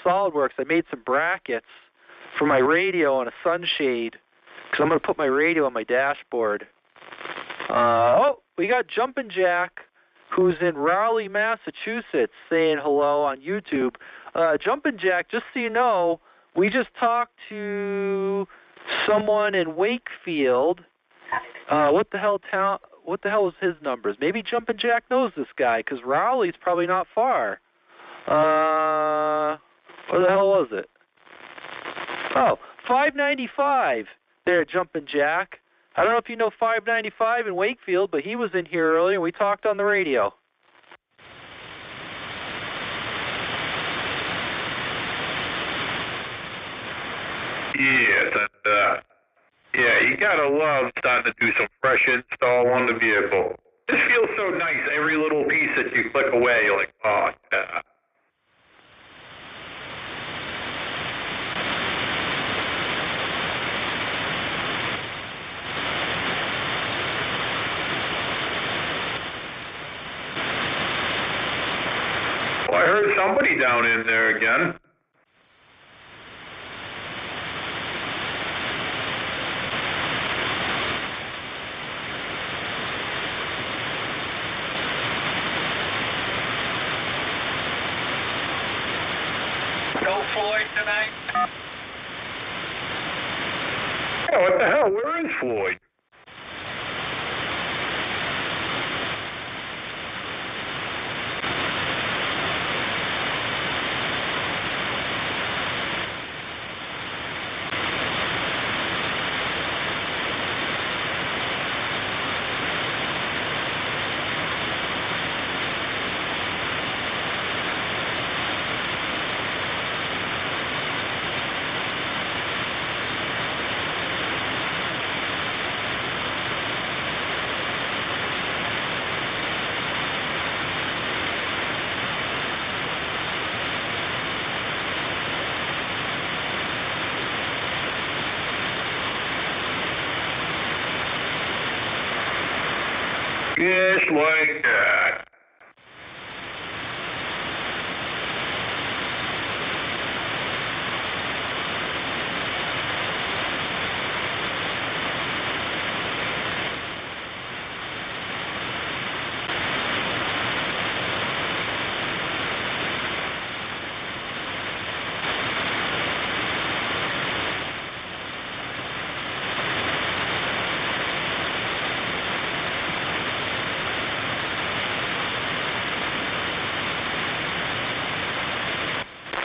Speaker 3: SolidWorks. I made some brackets for my radio and a sunshade because I'm going to put my radio on my dashboard. We got Jumpin' Jack, who's in Raleigh, Massachusetts, saying hello on YouTube. Jumpin' Jack, just so you know, we just talked to someone in Wakefield. What the hell was his numbers? Maybe Jumpin' Jack knows this guy, because Raleigh's probably not far. Where the hell was it? Oh, 595 there, Jumpin' Jack. I don't know if you know 595 in Wakefield, but he was in here earlier and we talked on the radio.
Speaker 1: Yes, and yeah, you gotta love starting to do some fresh install on the vehicle. This feels so nice. Every little piece that you click away, you're like, oh, yeah. Well, I heard somebody down in there again.
Speaker 5: No Floyd tonight?
Speaker 1: Yeah, what the hell? Where is Floyd? Just like that.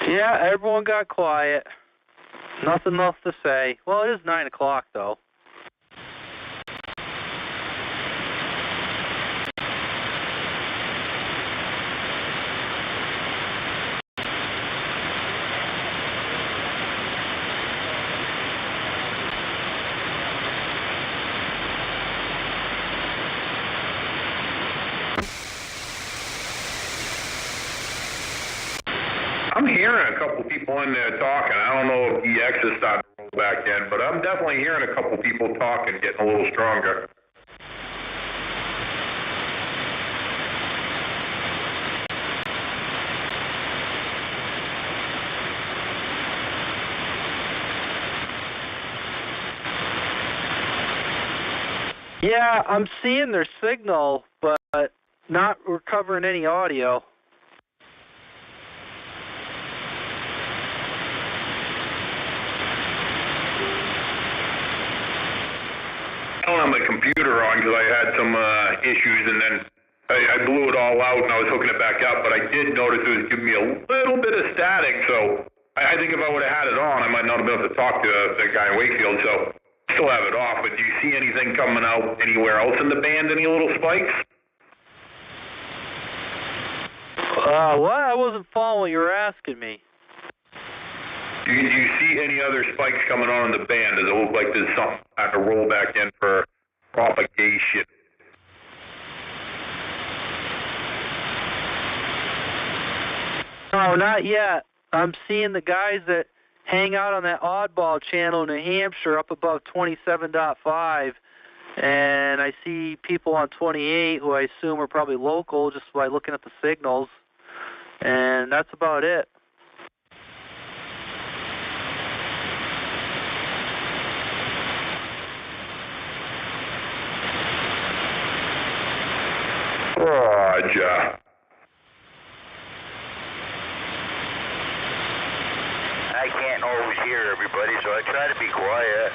Speaker 3: Yeah, everyone got quiet. Nothing else to say. Well, it is 9 o'clock, though.
Speaker 1: I'm hearing a couple people in there talking. I don't know if EX is starting to roll back in, but I'm definitely hearing a couple people talking, getting a little stronger.
Speaker 3: Yeah, I'm seeing their signal, but not recovering any audio.
Speaker 1: I don't have my computer on because I had some issues, and then I blew it all out and I was hooking it back up, but I did notice it was giving me a little bit of static, so I think if I would have had it on, I might not have been able to talk to the guy in Wakefield, so still have it off. But do you see anything coming out anywhere else in the band, any little spikes?
Speaker 3: What? I wasn't following what you were asking me.
Speaker 1: Do you see any other spikes coming on in the band? Does it look like there's something starting to roll back in for propagation?
Speaker 3: No, not yet. I'm seeing the guys that hang out on that oddball channel in New Hampshire up above 27.5, and I see people on 28 who I assume are probably local just by looking at the signals, and that's about it.
Speaker 1: Roger.
Speaker 2: I can't always hear everybody, so I try to be quiet.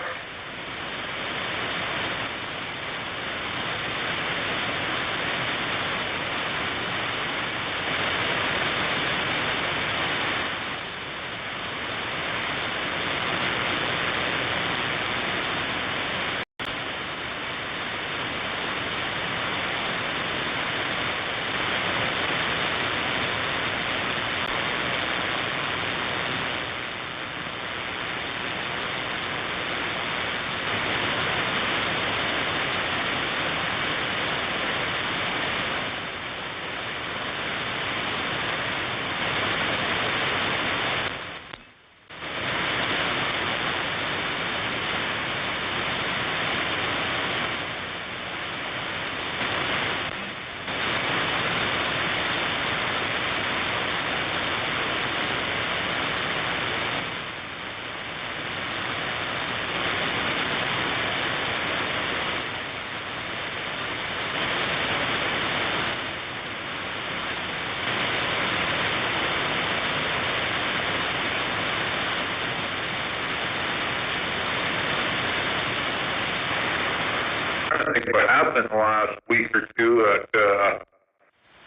Speaker 1: what happened last week or two at,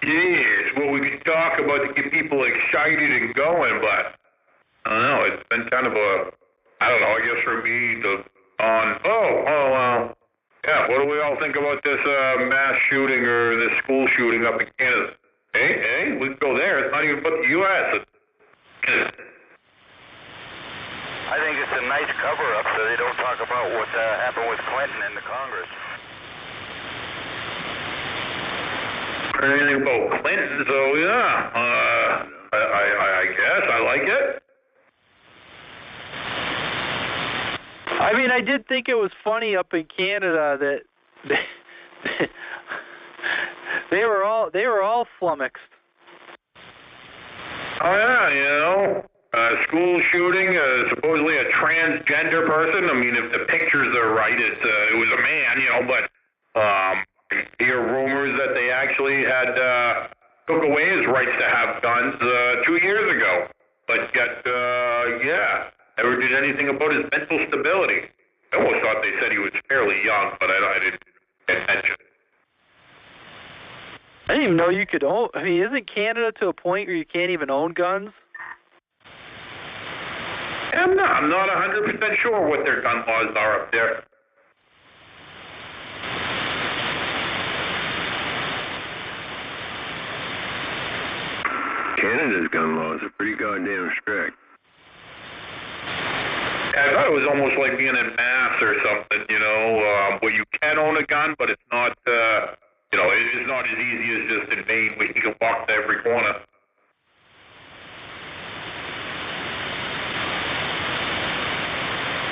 Speaker 1: yes, well, we could talk about to get people excited and going, but I don't know, it's been kind of a, I don't know, I guess for me, yeah, what do we all think about this mass shooting or this school shooting up in Canada? Hey, we can go there. It's not even about the U.S.
Speaker 2: I think it's a nice cover-up so they don't talk about what happened with Clinton in the Congress.
Speaker 1: Anything about Clinton, so yeah, I guess I like it.
Speaker 3: I mean, I did think it was funny up in Canada that they were all flummoxed.
Speaker 1: Oh yeah, school shooting, supposedly a transgender person. I mean, if the pictures are right, it was a man, but I hear rumors that they actually had took away his rights to have guns 2 years ago, but yet, never did anything about his mental stability. I almost thought they said he was fairly young, but I didn't pay attention.
Speaker 3: I didn't even know you could own. I mean, isn't Canada to a point where you can't even own guns?
Speaker 1: I'm not 100% sure what their gun laws are up there.
Speaker 7: Canada's gun laws are pretty goddamn strict.
Speaker 1: I thought it was almost like being in Mass or something, where you can own a gun, but it's not, it's not as easy as just in Maine where you can walk to every corner.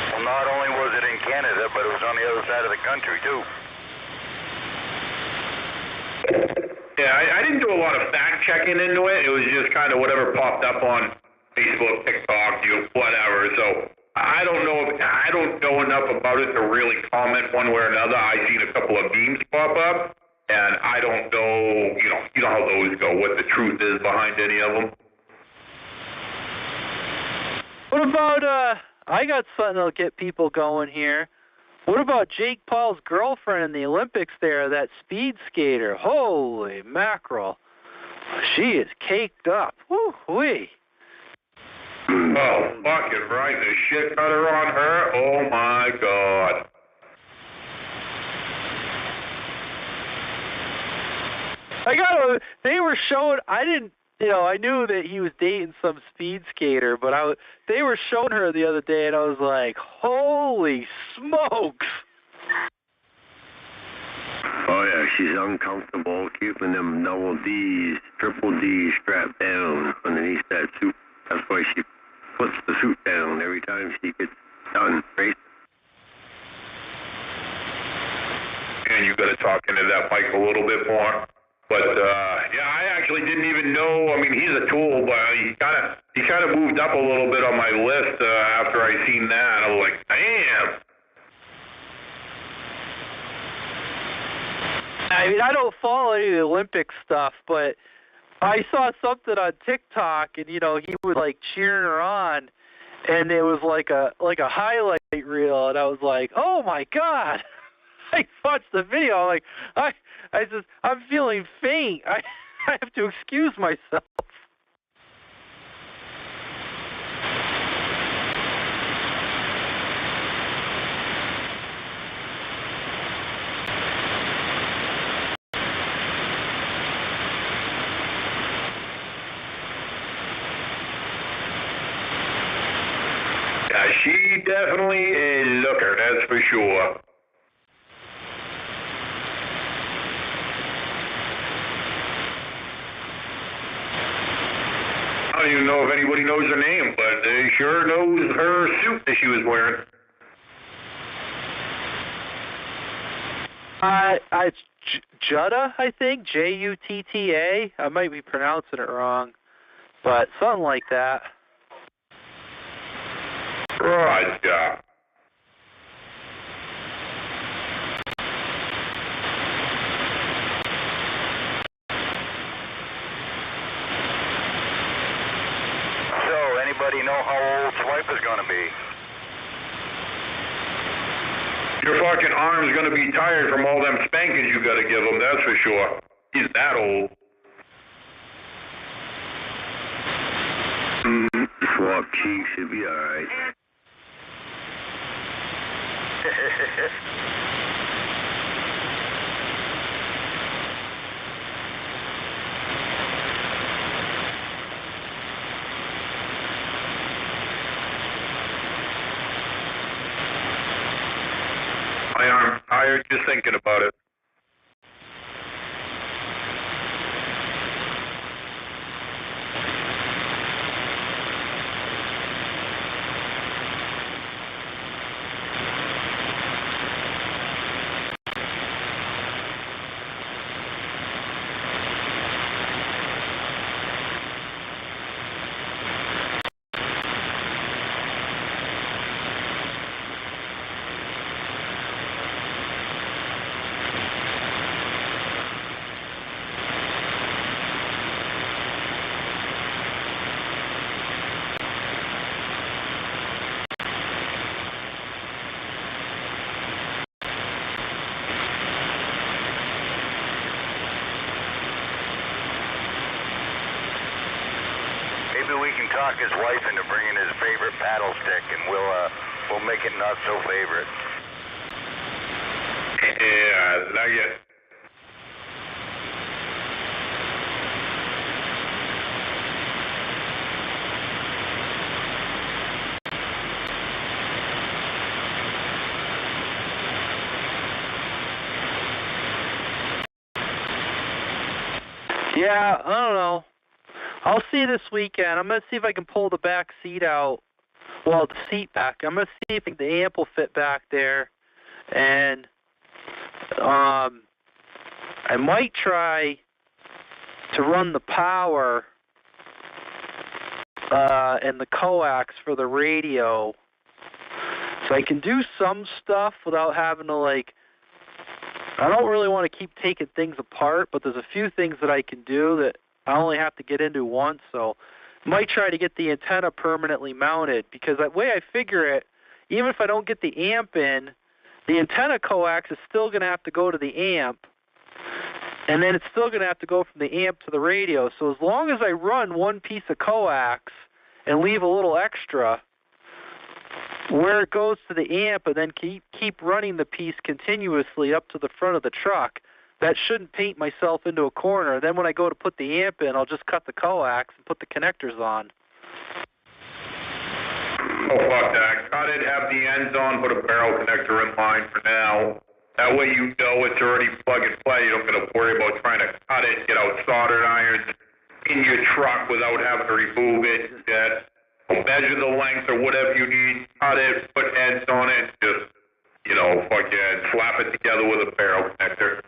Speaker 2: Well, not only was it in Canada, but it was on the other side of the country, too.
Speaker 1: Yeah, I didn't do a lot of fact-checking into it. It was just kind of whatever popped up on Facebook, TikTok, whatever, so I don't know enough about it to really comment one way or another. I've seen a couple of memes pop up, and I don't know, you know how those go, what the truth is behind any of them.
Speaker 3: What about, I got something that'll get people going here. What about Jake Paul's girlfriend in the Olympics there, that speed skater? Holy mackerel. She is caked up. Woo-wee.
Speaker 1: Oh, fucking right, the shit cutter on her? Oh my God.
Speaker 3: They were showing, I knew that he was dating some speed skater, but they were showing her the other day, and I was like, holy smokes.
Speaker 7: Oh yeah, she's uncomfortable keeping them double D's, triple D's strapped down underneath that suit. That's why she puts the suit down every time she gets done racing.
Speaker 1: And you got to talk into that mic a little bit more. But I actually didn't even know. I mean, he's a tool, but he kind of moved up a little bit on my list after I seen that. I was like, damn.
Speaker 3: I mean, I don't follow any of the Olympic stuff, but I saw something on TikTok, and he was like cheering her on, and it was like a highlight reel, and I was like, oh my God. I watched the video. I'm like, I'm feeling faint. I have to excuse myself.
Speaker 1: Yeah, she definitely a looker, that's for sure. I don't even know if anybody knows her name, but they sure knows her suit that she was wearing.
Speaker 3: It's Jutta, I think, Jutta. I might be pronouncing it wrong, but something like that.
Speaker 1: Right, yeah.
Speaker 2: Anybody know how old Swipe is going to be?
Speaker 1: Your fucking arm's gonna be tired from all them spankings you gotta give him, that's for sure. He's that old.
Speaker 7: Swap cheeks, should be alright.
Speaker 1: My arm's tired just thinking about it.
Speaker 2: Maybe we can talk his wife into bringing his favorite paddle stick, and we'll make it not so favorite.
Speaker 1: Yeah, I like it.
Speaker 3: Yeah, I don't know. I'll see this weekend. I'm going to see if I can pull the back seat out. Well, the seat back. I'm going to see if the amp will fit back there. And I might try to run the power and the coax for the radio. So I can do some stuff without having to, like, I don't really want to keep taking things apart, but there's a few things that I can do that I only have to get into once, so I might try to get the antenna permanently mounted, because the way I figure it, even if I don't get the amp in, the antenna coax is still going to have to go to the amp, and then it's still going to have to go from the amp to the radio. So as long as I run one piece of coax and leave a little extra, where it goes to the amp and then keep running the piece continuously up to the front of the truck, that shouldn't paint myself into a corner. Then when I go to put the amp in, I'll just cut the coax and put the connectors on.
Speaker 1: Oh, fuck that. Cut it, have the ends on, put a barrel connector in line for now. That way you know it's already plug and play. You don't got to worry about trying to cut it, get out soldered irons in your truck without having to remove it. Measure the length or whatever you need, cut it, put ends on it, just, fucking slap it together with a barrel connector.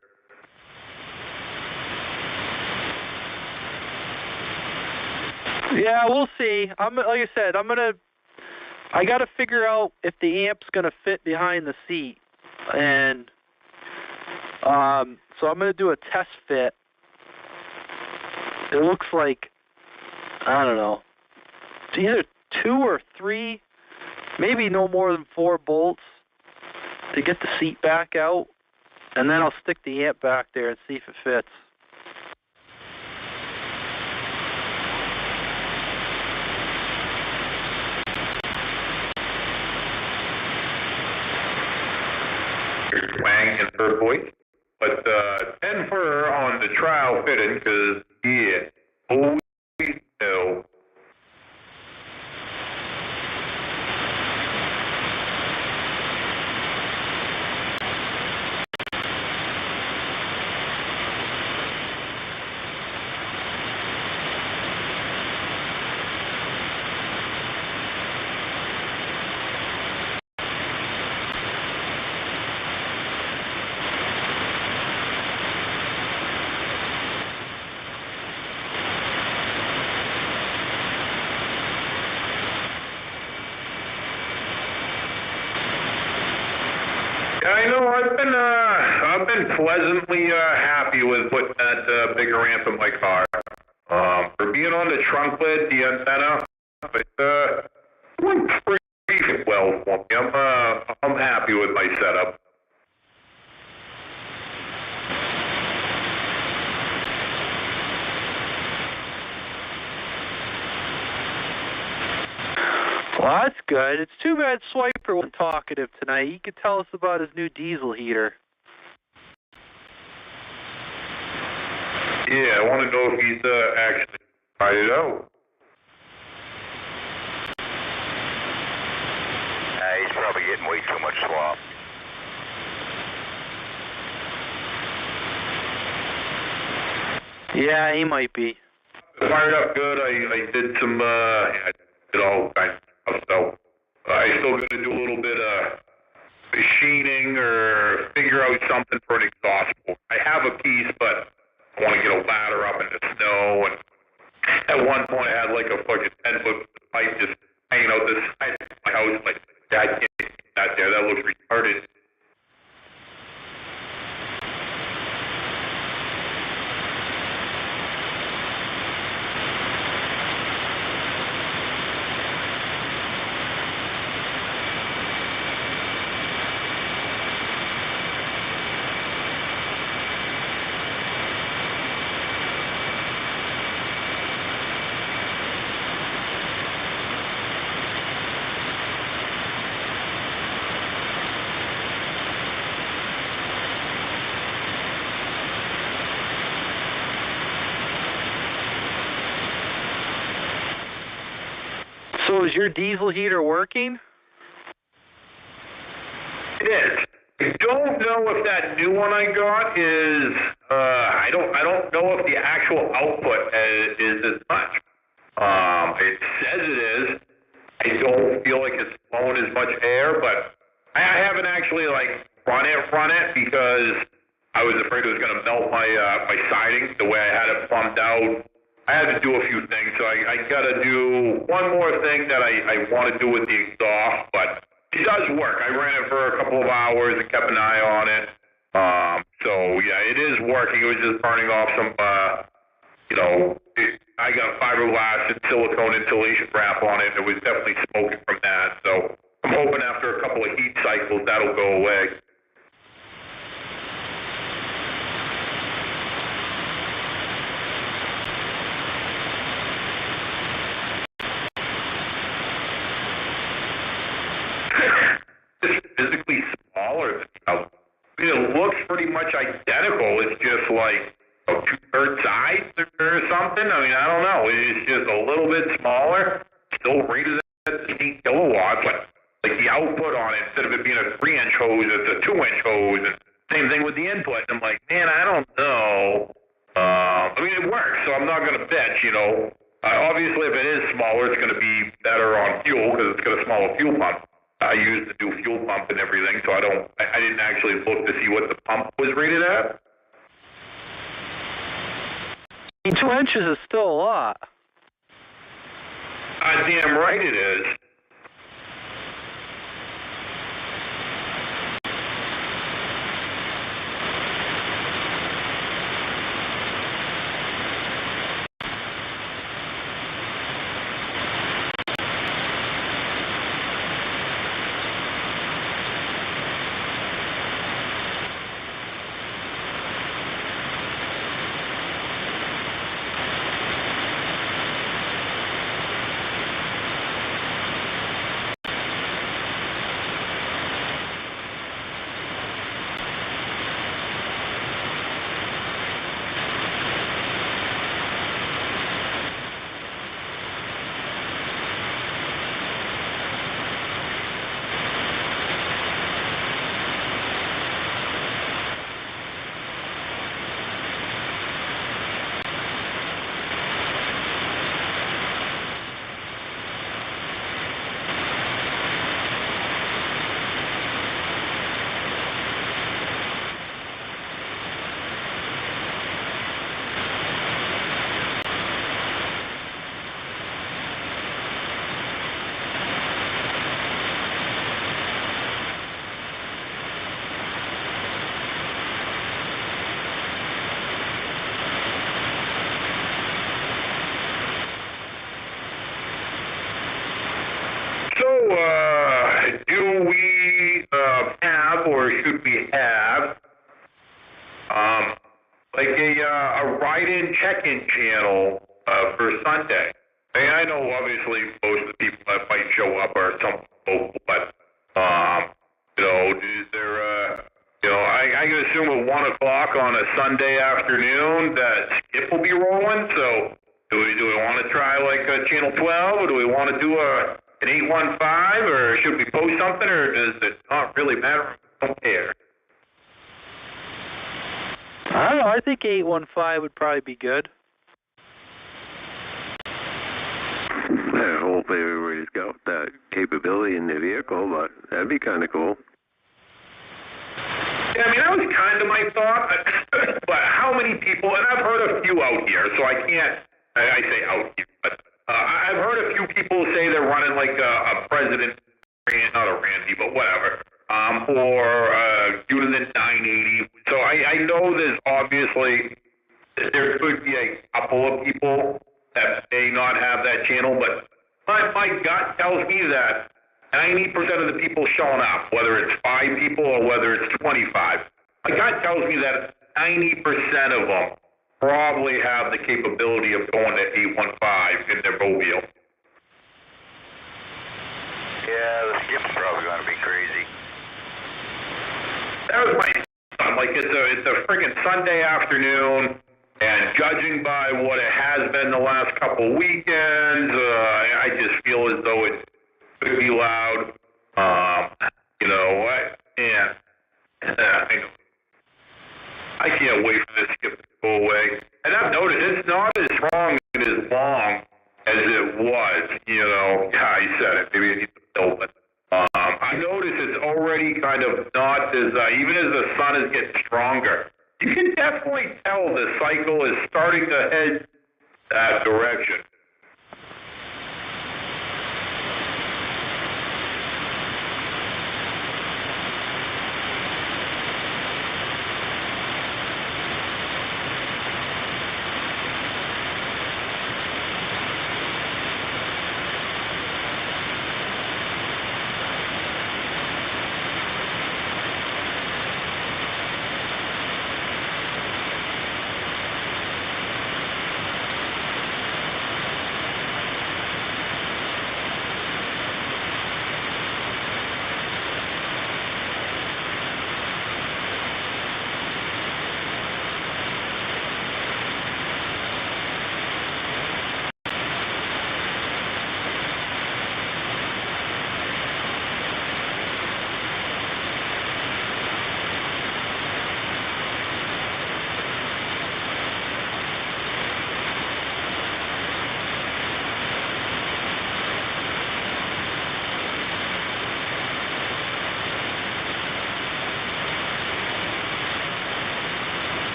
Speaker 3: Yeah, we'll see. Like I said, I got to figure out if the amp's going to fit behind the seat. And so I'm going to do a test fit. It looks like, I don't know, it's either 2 or 3, maybe no more than 4 bolts to get the seat back out. And then I'll stick the amp back there and see if it fits.
Speaker 1: Wang and her voice, but 10 for her on the trial fitting, because, yeah, always know. I know. I've been pleasantly happy with putting that bigger amp in my car. For being on the trunk lid, the antenna, it went pretty well for me. I'm happy with my setup.
Speaker 3: Well, that's good. It's too bad Swiper wasn't talkative tonight. He could tell us about his new diesel heater.
Speaker 1: Yeah, I want to know if he's actually tried it out.
Speaker 2: He's probably getting way too much slop.
Speaker 3: Yeah, he might be.
Speaker 1: Fired up good. I did some, I did all kinds of stuff. So I still got to do a little bit of machining or figure out something for an exhaust port. I have a piece, but I want to get a ladder up in the snow. And at one point, I had like a fucking 10-foot pipe just hanging out the side of my house. Like, Dad can't get that there. That looks retarded.
Speaker 3: So is your diesel heater working?
Speaker 1: It is. I don't know if that new one I got is. I don't know if the actual output is as much. It says it is. I don't feel like it's blowing as much air, but I haven't actually like run it because I was afraid it was going to melt my my siding the way I had it plumbed out. I had to do a few things, so I got to do one more thing that I want to do with the exhaust, but it does work. I ran it for a couple of hours and kept an eye on it. So yeah, it is working. It was just burning off some, I got fiberglass and silicone insulation wrap on it. It was definitely smoking from that. So I'm hoping after a couple of heat cycles that'll go away. It's physically smaller than I mean, it looks pretty much identical. It's just like 2/3 size or something. I mean, I don't know. It's just a little bit smaller. Still rated at 8 kilowatts, but like the output on it, instead of it being a 3-inch hose, it's a 2-inch hose. And same thing with the input. And I'm like, man, I don't know. I mean, it works, so I'm not going to bitch, obviously, if it is smaller, it's going to be better on fuel because it's got a smaller fuel pump. I used the new fuel pump and everything, so I didn't actually look to see what the pump was rated at.
Speaker 3: 2 inches is still a lot.
Speaker 1: Damn right it is. Do we have, or should we have, like a write-in check-in channel for Sunday? I know obviously most of the people that might show up are some local, but is there I can assume at 1 o'clock on a Sunday afternoon that Skip will be rolling. So do we want to try like Channel 12, or do we want to do an 815, or should we post something, or does it not really matter? I don't care.
Speaker 3: I don't know. I think 815 would probably be good.
Speaker 7: I hope everybody's got that capability in their vehicle, but that'd be kind of cool.
Speaker 1: Yeah, I mean, that was kind of my thought, but how many people, and I've heard a few out here, so I can't, I say out here, but I've heard a few people say they're running like a President, not a Randy, but whatever, or Unit 980. So I know there's obviously, there could be a couple of people that may not have that channel, but my gut tells me that 90% of the people showing up, whether it's 5 people or whether it's 25, my gut tells me that 90% of them probably have the capability of going to 815 in their mobile.
Speaker 2: Yeah, the Skip's probably going to be crazy.
Speaker 1: That was my son. Like, it's a friggin' Sunday afternoon, and judging by what it has been the last couple weekends, I just feel as though it could be loud. I can't wait for this Skip to go away. And I've noticed it's not as strong and as long as it was. Yeah, he said it. Maybe I need to build it. I noticed it's already kind of not as, even as the sun is getting stronger, you can definitely tell the cycle is starting to head that direction.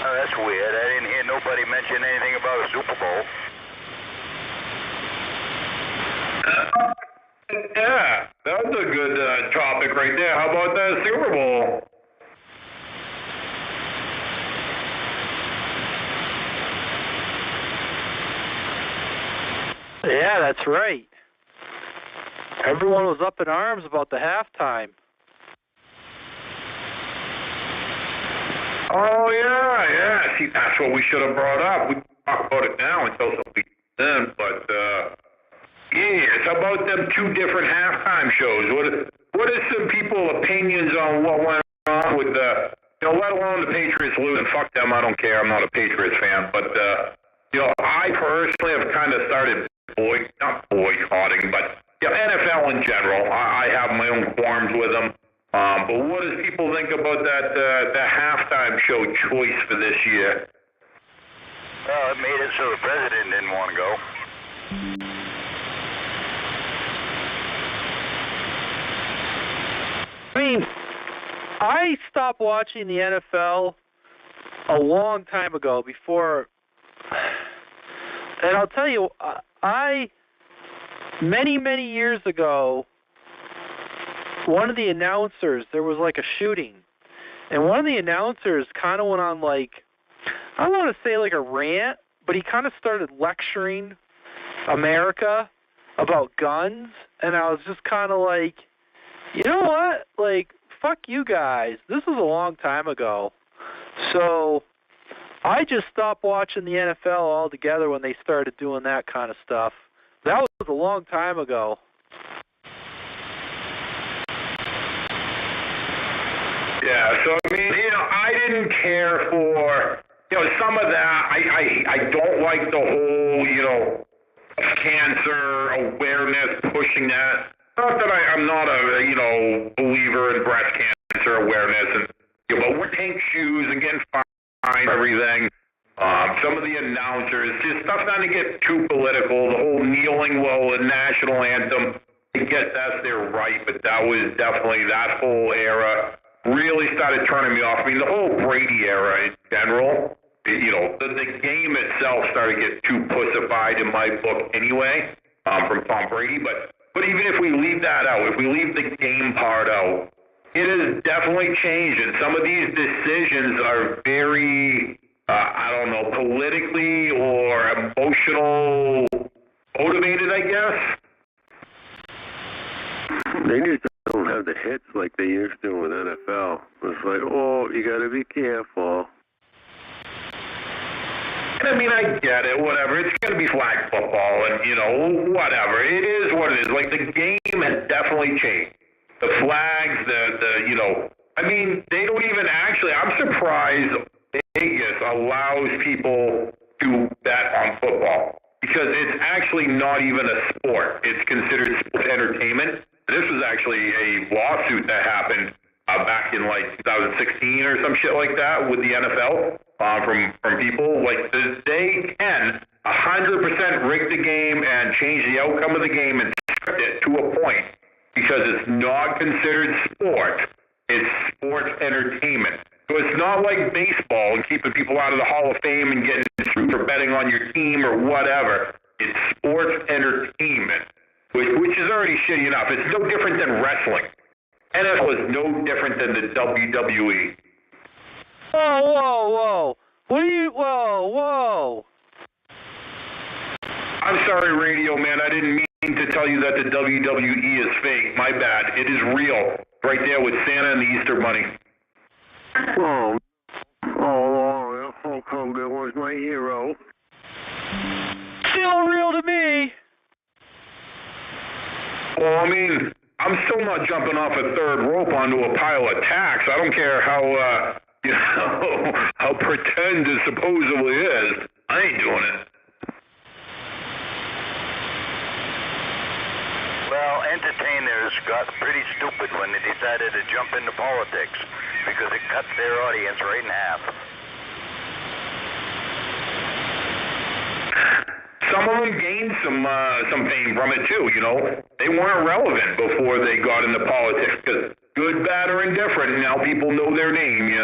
Speaker 2: That's weird. I didn't hear nobody mention anything about a Super Bowl.
Speaker 1: Yeah, that was a good topic right there. How about the Super Bowl?
Speaker 3: Yeah, that's right. Everyone was up in arms about the halftime.
Speaker 1: Oh, yeah. See, that's what we should have brought up. We can talk about it now until somebody then, but, yes, how about them 2 different halftime shows? What are some people's opinions on what went on with let alone the Patriots losing? Fuck them, I don't care. I'm not a Patriots fan, but, I personally have kind of started not boycotting, but, NFL in general. I have my own qualms with them. But what does people think about that the halftime show choice for this year?
Speaker 2: Well, it made it so the president didn't want to go.
Speaker 3: mean, I stopped watching the NFL a long time ago before, and I'll tell you, many years ago, one of the announcers, there was like a shooting, and one of the announcers kind of went on like, I don't want to say like a rant, but he kind of started lecturing America about guns, and I was just kind of like, you know what? Like, fuck you guys. This was a long time ago. So I just stopped watching the NFL altogether when they started doing that kind of stuff. That was a long time ago.
Speaker 1: Yeah, so I mean, I didn't care for, some of that. I don't like the whole, cancer awareness, pushing that. Not that I'm not a, believer in breast cancer awareness, and but we're pink shoes and getting fined everything. Some of the announcers, just stuff not to get too political. The whole kneeling while the national anthem. I guess that's their right, but that was definitely that whole era really started turning me off. I mean, the whole Brady era in general. The game itself started to get too pussified in my book anyway, from Tom Brady. But even if we leave that out, if we leave the game part out, it has definitely changed. And some of these decisions are very, politically or emotional motivated, I guess.
Speaker 7: They just don't have the hits like they used to with NFL. It's like, oh, you got to be careful.
Speaker 1: I mean, I get it, whatever. It's going to be flag football and, whatever. It is what it is. Like, the game has definitely changed. The flags, I mean, they don't even actually, I'm surprised Vegas allows people to bet on football because it's actually not even a sport. It's considered sport entertainment. This was actually a lawsuit that happened back in, 2016 or some shit like that with the NFL. From people, like, they can 100% rig the game and change the outcome of the game and script it to a point because it's not considered sport. It's sports entertainment. So it's not like baseball and keeping people out of the Hall of Fame and getting sued for betting on your team or whatever. It's sports entertainment, which is already shitty enough. It's no different than wrestling. NFL is no different than the WWE.
Speaker 3: Whoa. Whoa.
Speaker 1: I'm sorry, radio man. I didn't mean to tell you that the WWE is fake. My bad. It is real. Right there with Santa and the Easter Bunny.
Speaker 7: Hulk Hogan was my hero.
Speaker 3: Still real to me.
Speaker 1: Well, I mean, I'm still not jumping off a third rope onto a pile of tacks. I don't care how, how pretend it supposedly is. I ain't doing it.
Speaker 2: Well, entertainers got pretty stupid when they decided to jump into politics because it cut their audience right in half.
Speaker 1: Some of them gained some fame from it too. They weren't relevant before they got into politics because good, bad, or indifferent. Now people know their name.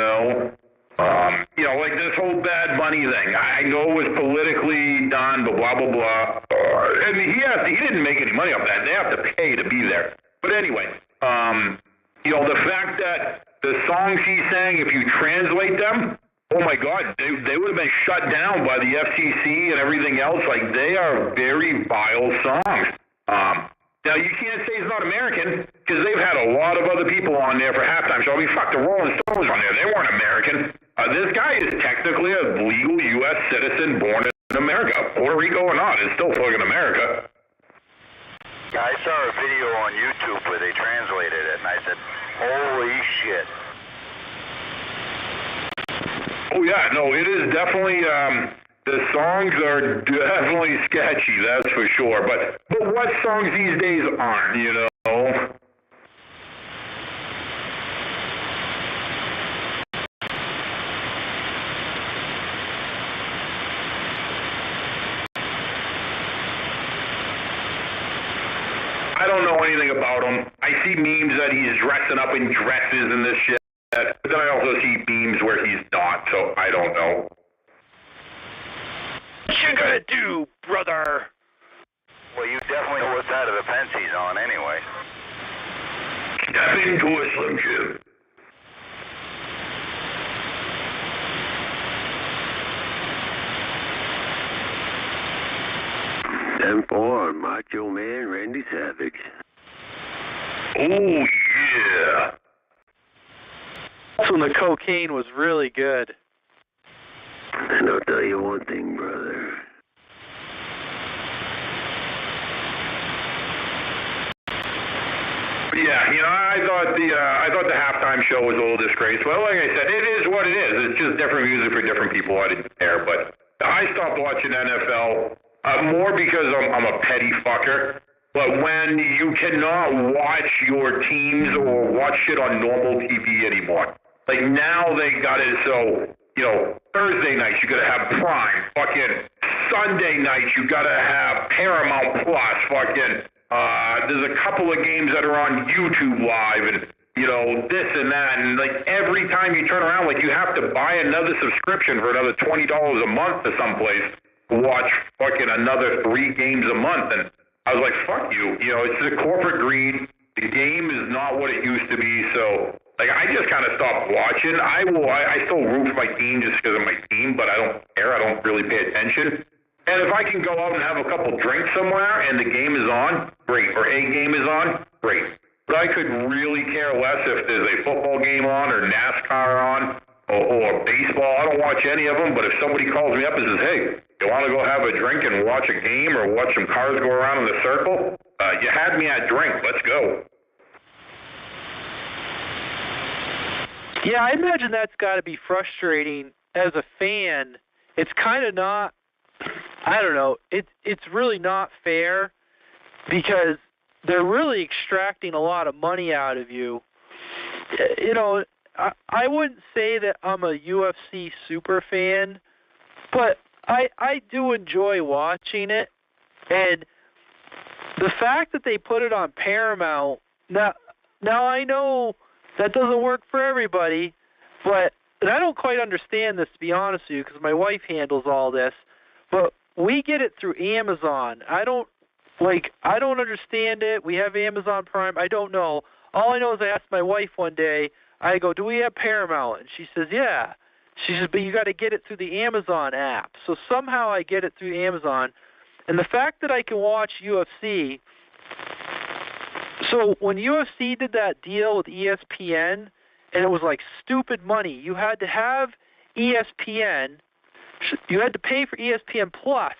Speaker 1: Like this whole Bad Bunny thing. I know it was politically done, but blah blah blah. And he didn't make any money off that. They have to pay to be there. But anyway, the fact that the songs he sang, if you translate them. Oh my God, they would have been shut down by the FCC and everything else. Like, they are very vile songs. Now, you can't say he's not American because they've had a lot of other people on there for halftime show. I mean, fuck, the Rolling Stones on there. They weren't American. This guy is technically a legal U.S. citizen born in America. Puerto Rico or not, it's still fucking America.
Speaker 2: I saw a video on YouTube where they translated it, and I said, holy shit.
Speaker 1: Oh, yeah, no, it is definitely, the songs are definitely sketchy, that's for sure. But what songs these days aren't, I don't know anything about them. I see memes that he's dressing up in dresses and this shit, but then I also see memes where he's not, so I don't know.
Speaker 3: What you gonna do, brother?
Speaker 2: Well, you definitely know what side of the fence he's on anyway.
Speaker 1: Step into a Slim Jim.
Speaker 7: Ten four, Macho Man Randy Savage.
Speaker 1: Oh, yeah.
Speaker 3: That's when the cocaine was really good.
Speaker 7: And I'll tell you one thing, brother.
Speaker 1: Yeah, I thought the halftime show was a little disgraceful. Well, like I said, it is what it is. It's just different music for different people. I didn't care, but I stopped watching NFL more because I'm a petty fucker. But when you cannot watch your teams or watch shit on normal TV anymore, like now they got it so, Thursday nights you gotta have Prime, fucking Sunday nights you gotta have Paramount Plus, fucking. There's a couple of games that are on YouTube Live and, this and that. And, like, every time you turn around, like, you have to buy another subscription for another $20 a month to someplace to watch fucking another 3 games a month. And I was like, fuck you. It's the corporate greed. The game is not what it used to be. So, like, I just kind of stopped watching. I still root for my team just because of my team, but I don't care. I don't really pay attention. And if I can go out and have a couple drinks somewhere and the game is on, great. Or a game is on, great. But I could really care less if there's a football game on or NASCAR on or baseball. I don't watch any of them, but if somebody calls me up and says, hey, you want to go have a drink and watch a game or watch some cars go around in a circle? You had me at drink. Let's go.
Speaker 3: Yeah, I imagine that's got to be frustrating as a fan. It's kind of not. I don't know. It's really not fair because they're really extracting a lot of money out of you. I wouldn't say that I'm a UFC super fan, but I do enjoy watching it. And the fact that they put it on Paramount, now I know that doesn't work for everybody, and I don't quite understand this, to be honest with you, because my wife handles all this, but we get it through Amazon. I don't understand it. We have Amazon Prime. I don't know. All I know is I asked my wife one day, I go, do we have Paramount? And she says, yeah. She says, but you got to get it through the Amazon app. So somehow I get it through Amazon. And the fact that I can watch UFC, so when UFC did that deal with ESPN, and it was like stupid money, you had to have ESPN, you had to pay for ESPN Plus,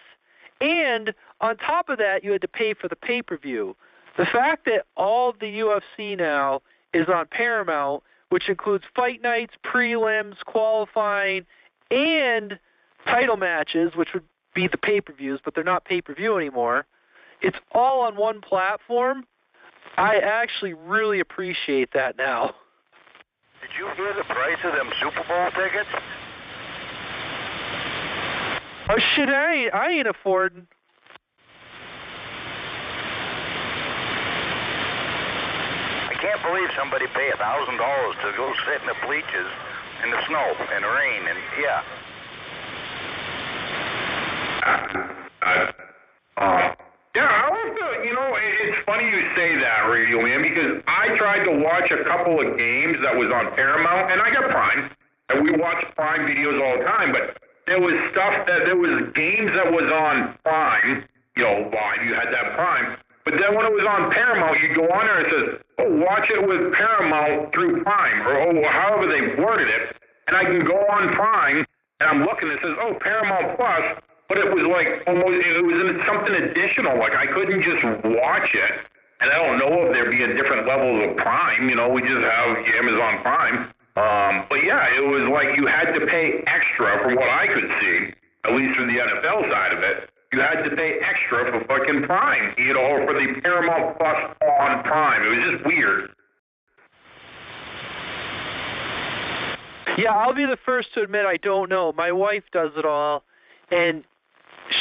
Speaker 3: and on top of that, you had to pay for the pay-per-view. The fact that all of the UFC now is on Paramount, which includes fight nights, prelims, qualifying, and title matches, which would be the pay-per-views, but they're not pay-per-view anymore. It's all on one platform. I actually really appreciate that now.
Speaker 2: Did you hear the price of them Super Bowl tickets?
Speaker 3: Oh shit, I ain't affording.
Speaker 2: I can't believe somebody pay $1,000 to go sit in the bleachers in the snow and the rain and yeah.
Speaker 1: I like it's funny you say that, Radio Man, because I tried to watch a couple of games that was on Paramount, and I got Prime, and we watch Prime videos all the time, but there was games that was on Prime, live, you had that Prime, but then when it was on Paramount, you go on there and it says, oh, watch it with Paramount through Prime, or however they worded it, and I can go on Prime, and I'm looking, it says, oh, Paramount Plus, but it was like it was something additional, like I couldn't just watch it, and I don't know if there being different levels of Prime, we just have Amazon Prime, but yeah, it was like you had to pay extra from what I could see, at least from the NFL side of it. You had to pay extra for fucking Prime, or for the Paramount Plus on Prime. It was just weird.
Speaker 3: Yeah, I'll be the first to admit I don't know. My wife does it all, and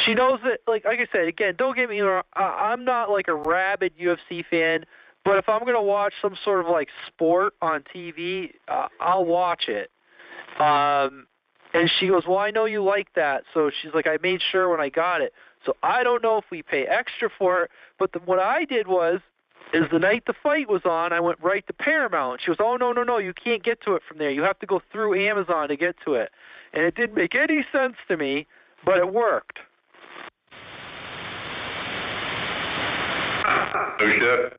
Speaker 3: she knows that, like I said, again, don't get me wrong, I'm not like a rabid UFC fan, But if I'm going to watch some sort of like sport on TV, I'll watch it. And she goes, well, I know you like that. So she's like, I made sure when I got it. So I don't know if we pay extra for it, but what I did is the night the fight was on, I went right to Paramount. She goes, oh, no, you can't get to it from there. You have to go through Amazon to get to it. And it didn't make any sense to me, but it worked.
Speaker 1: Oh, shit.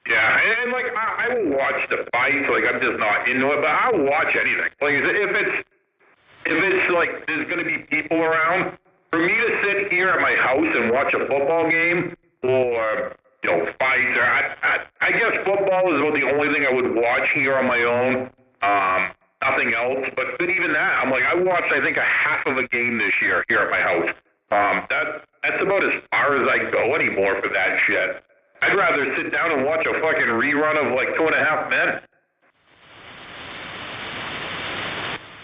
Speaker 1: Yeah, and like, I will watch the fights, like, I'm just not into it, but I'll watch anything. Like, if it's like, there's going to be people around, for me to sit here at my house and watch a football game, or, you know, fights, or I guess football is about the only thing I would watch here on my own, nothing else, but even that, I'm like, I watched, I think, a half of a game this year here at my house. That's about as far as I go anymore for that shit. I'd rather sit down and watch a fucking rerun of like 2.5 Men.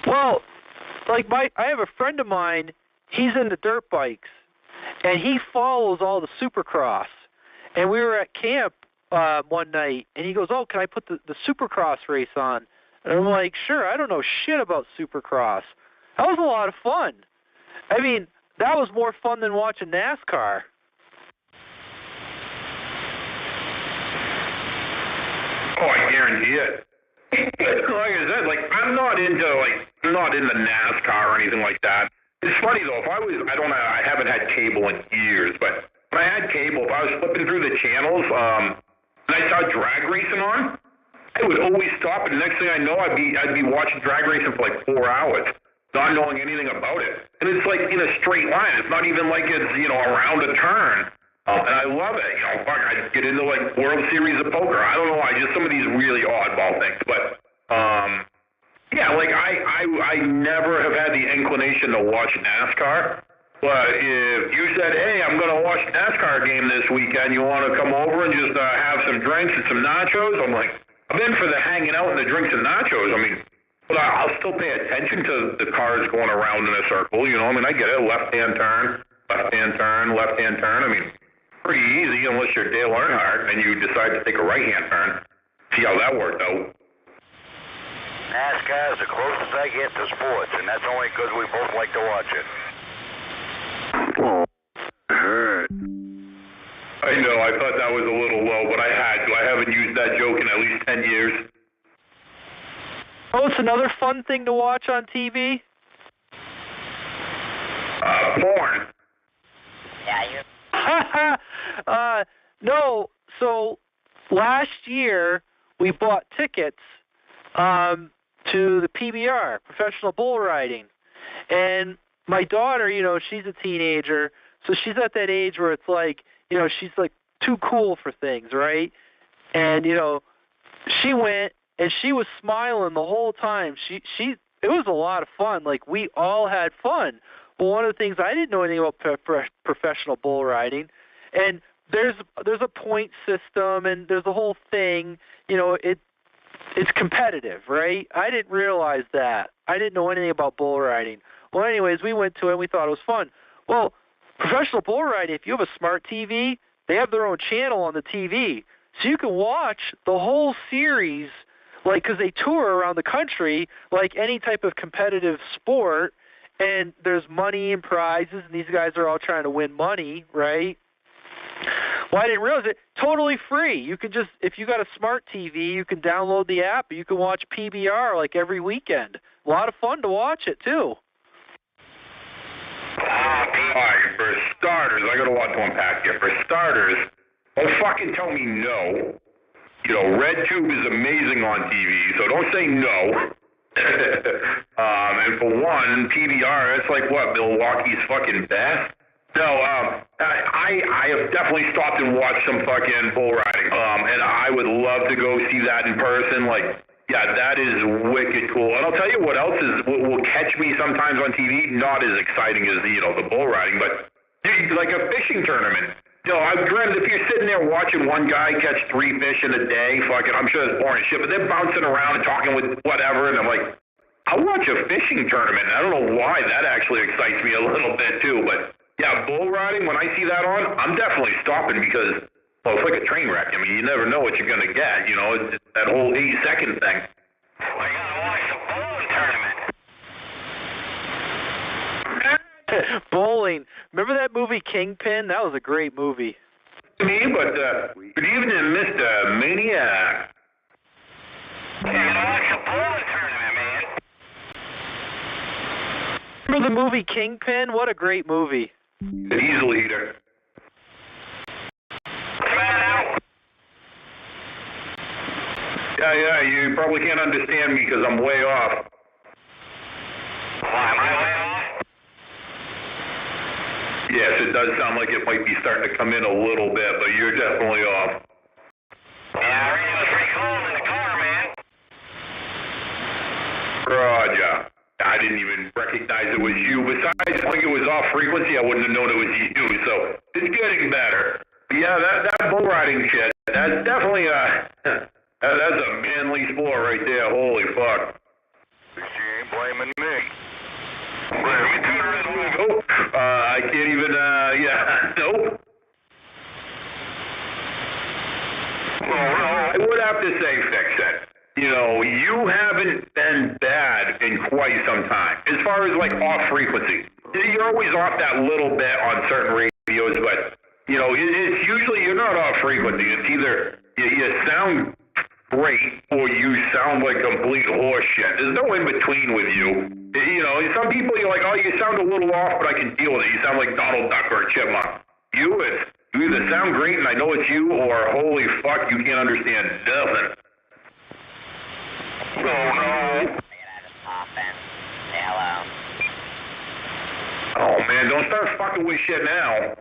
Speaker 3: Well, like I have a friend of mine, he's into dirt bikes, and he follows all the Supercross. And we were at camp one night, and he goes, oh, can I put the Supercross race on? And I'm like, sure, I don't know shit about Supercross. That was a lot of fun. I mean, that was more fun than watching NASCAR.
Speaker 1: Oh, I guarantee it. Like I said, like I'm not into NASCAR or anything like that. It's funny though, I haven't had cable in years, but when I had cable, if I was flipping through the channels, and I saw drag racing on, I would always stop, and the next thing I know, I'd be watching drag racing for like 4 hours, not knowing anything about it. And it's like in a straight line. It's not even like it's, you know, around a turn. And I love it. You know, fuck, I get into like World Series of Poker. I don't know why, just some of these really oddball things. But yeah, like I never have had the inclination to watch NASCAR. But if you said, hey, I'm going to watch a NASCAR game this weekend, you want to come over and just have some drinks and some nachos? I'm like, I'm in for the hanging out and the drinks and nachos. I mean, but I'll still pay attention to the cars going around in a circle. You know, I mean, I get it. Left-hand turn, left-hand turn, left-hand turn. I mean, pretty easy unless you're Dale Earnhardt and you decide to take a right-hand turn. See how that worked out.
Speaker 2: NASCAR is the closest I get to sports, and that's only because we both like to watch it.
Speaker 7: Oh, hurt.
Speaker 1: I know, I thought that was a little low, but I had to. I haven't used that joke in at least 10 years.
Speaker 3: Oh, it's another fun thing to watch on TV?
Speaker 1: Porn.
Speaker 3: No, so last year we bought tickets to the PBR, professional bull riding. And my daughter, you know, she's a teenager, so she's at that age where it's like, you know, she's like too cool for things, right? And, you know, she went and she was smiling the whole time. It was a lot of fun. Like, we all had fun. Well, one of the things I didn't know anything about professional bull riding, and there's a point system and there's a whole thing, you know, it's competitive, right? I didn't realize that. I didn't know anything about bull riding. Well, anyways, we went to it and we thought it was fun. Well, professional bull riding, if you have a smart TV, they have their own channel on the TV. So you can watch the whole series, like, because they tour around the country like any type of competitive sport, and there's money and prizes, and these guys are all trying to win money, right? Well, I didn't realize it. Totally free. You can just, if you got a smart TV, you can download the app, and you can watch PBR like every weekend. A lot of fun to watch it, too.
Speaker 1: All right, for starters, I got a lot to unpack here. For starters, don't fucking tell me no. You know, RedTube is amazing on TV, so don't say no. And for one, PBR, it's like what, Milwaukee's fucking best? No, I have definitely stopped and watched some fucking bull riding, and I would love to go see that in person. Like, yeah, that is wicked cool. And I'll tell you what else will catch me sometimes on TV, not as exciting as, you know, the bull riding, but like a fishing tournament. You know, granted, if you're sitting there watching one guy catch 3 fish in a day, fucking, I'm sure that's boring as shit, but they're bouncing around and talking with whatever, and I'm like, I'll watch a fishing tournament. I don't know why that actually excites me a little bit too, but yeah, bull riding, when I see that on, I'm definitely stopping because Well, it's like a train wreck. I mean, you never know what you're going to get. You know, it's just that whole 8-second thing.
Speaker 2: We gotta watch the bowling tournament.
Speaker 3: Bowling. Remember that movie Kingpin? That was a great movie.
Speaker 1: Me, but good evening, Mr. Maniac.
Speaker 2: We gotta watch the bowling tournament, man.
Speaker 3: Remember the movie Kingpin? What a great movie.
Speaker 1: An easel eater. Yeah, you probably can't understand me because I'm way off.
Speaker 2: Why, am I way off?
Speaker 1: Yes, it does sound like it might be starting to come in a little bit, but you're definitely off.
Speaker 2: Yeah, it was pretty cold in the car, man.
Speaker 1: Roger. I didn't even recognize it was you. Besides, I think it was off frequency. I wouldn't have known it was you, so it's getting better. But yeah, that bull riding shit, that's definitely that's a manly sport right there. Holy fuck.
Speaker 2: She ain't blaming me. Let me turn her in.
Speaker 1: Nope. I can't even, nope. I would have to say, Fix It. You know, you haven't been bad in quite some time. As far as, like, off frequency. You're always off that little bit on certain radios, but, you know, it's usually you're not off frequency. It's either you sound great or you sound like complete horse shit. There's no in between with you. You know, some people you're like, oh, you sound a little off, but I can deal with it. You sound like Donald Duck or a chipmunk. You either sound great and I know it's you, or holy fuck, you can't understand nothing. Oh no.
Speaker 8: Just pop in. Say hello.
Speaker 1: Oh man, don't start fucking with shit now.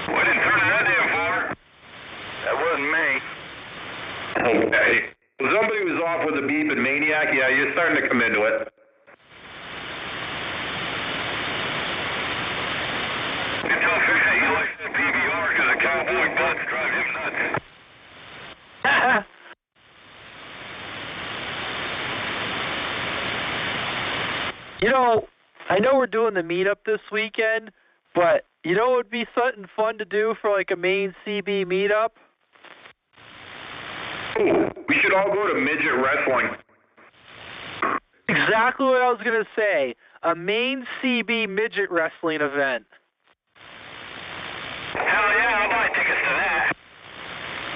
Speaker 2: What didn't turn that in for? That wasn't me.
Speaker 1: Okay. Well, somebody was off with a beep and Maniac. Yeah, you're starting to come into it.
Speaker 2: You tell Fix It he likes the PBR because the cowboy butts drive him nuts.
Speaker 3: You know, I know we're doing the meetup this weekend, but you know what would be something fun to do for like a Maine CB meetup?
Speaker 1: Ooh, we should all go to midget wrestling.
Speaker 3: Exactly what I was going to say. A Maine CB midget wrestling event.
Speaker 2: Hell yeah, I'll buy tickets to that.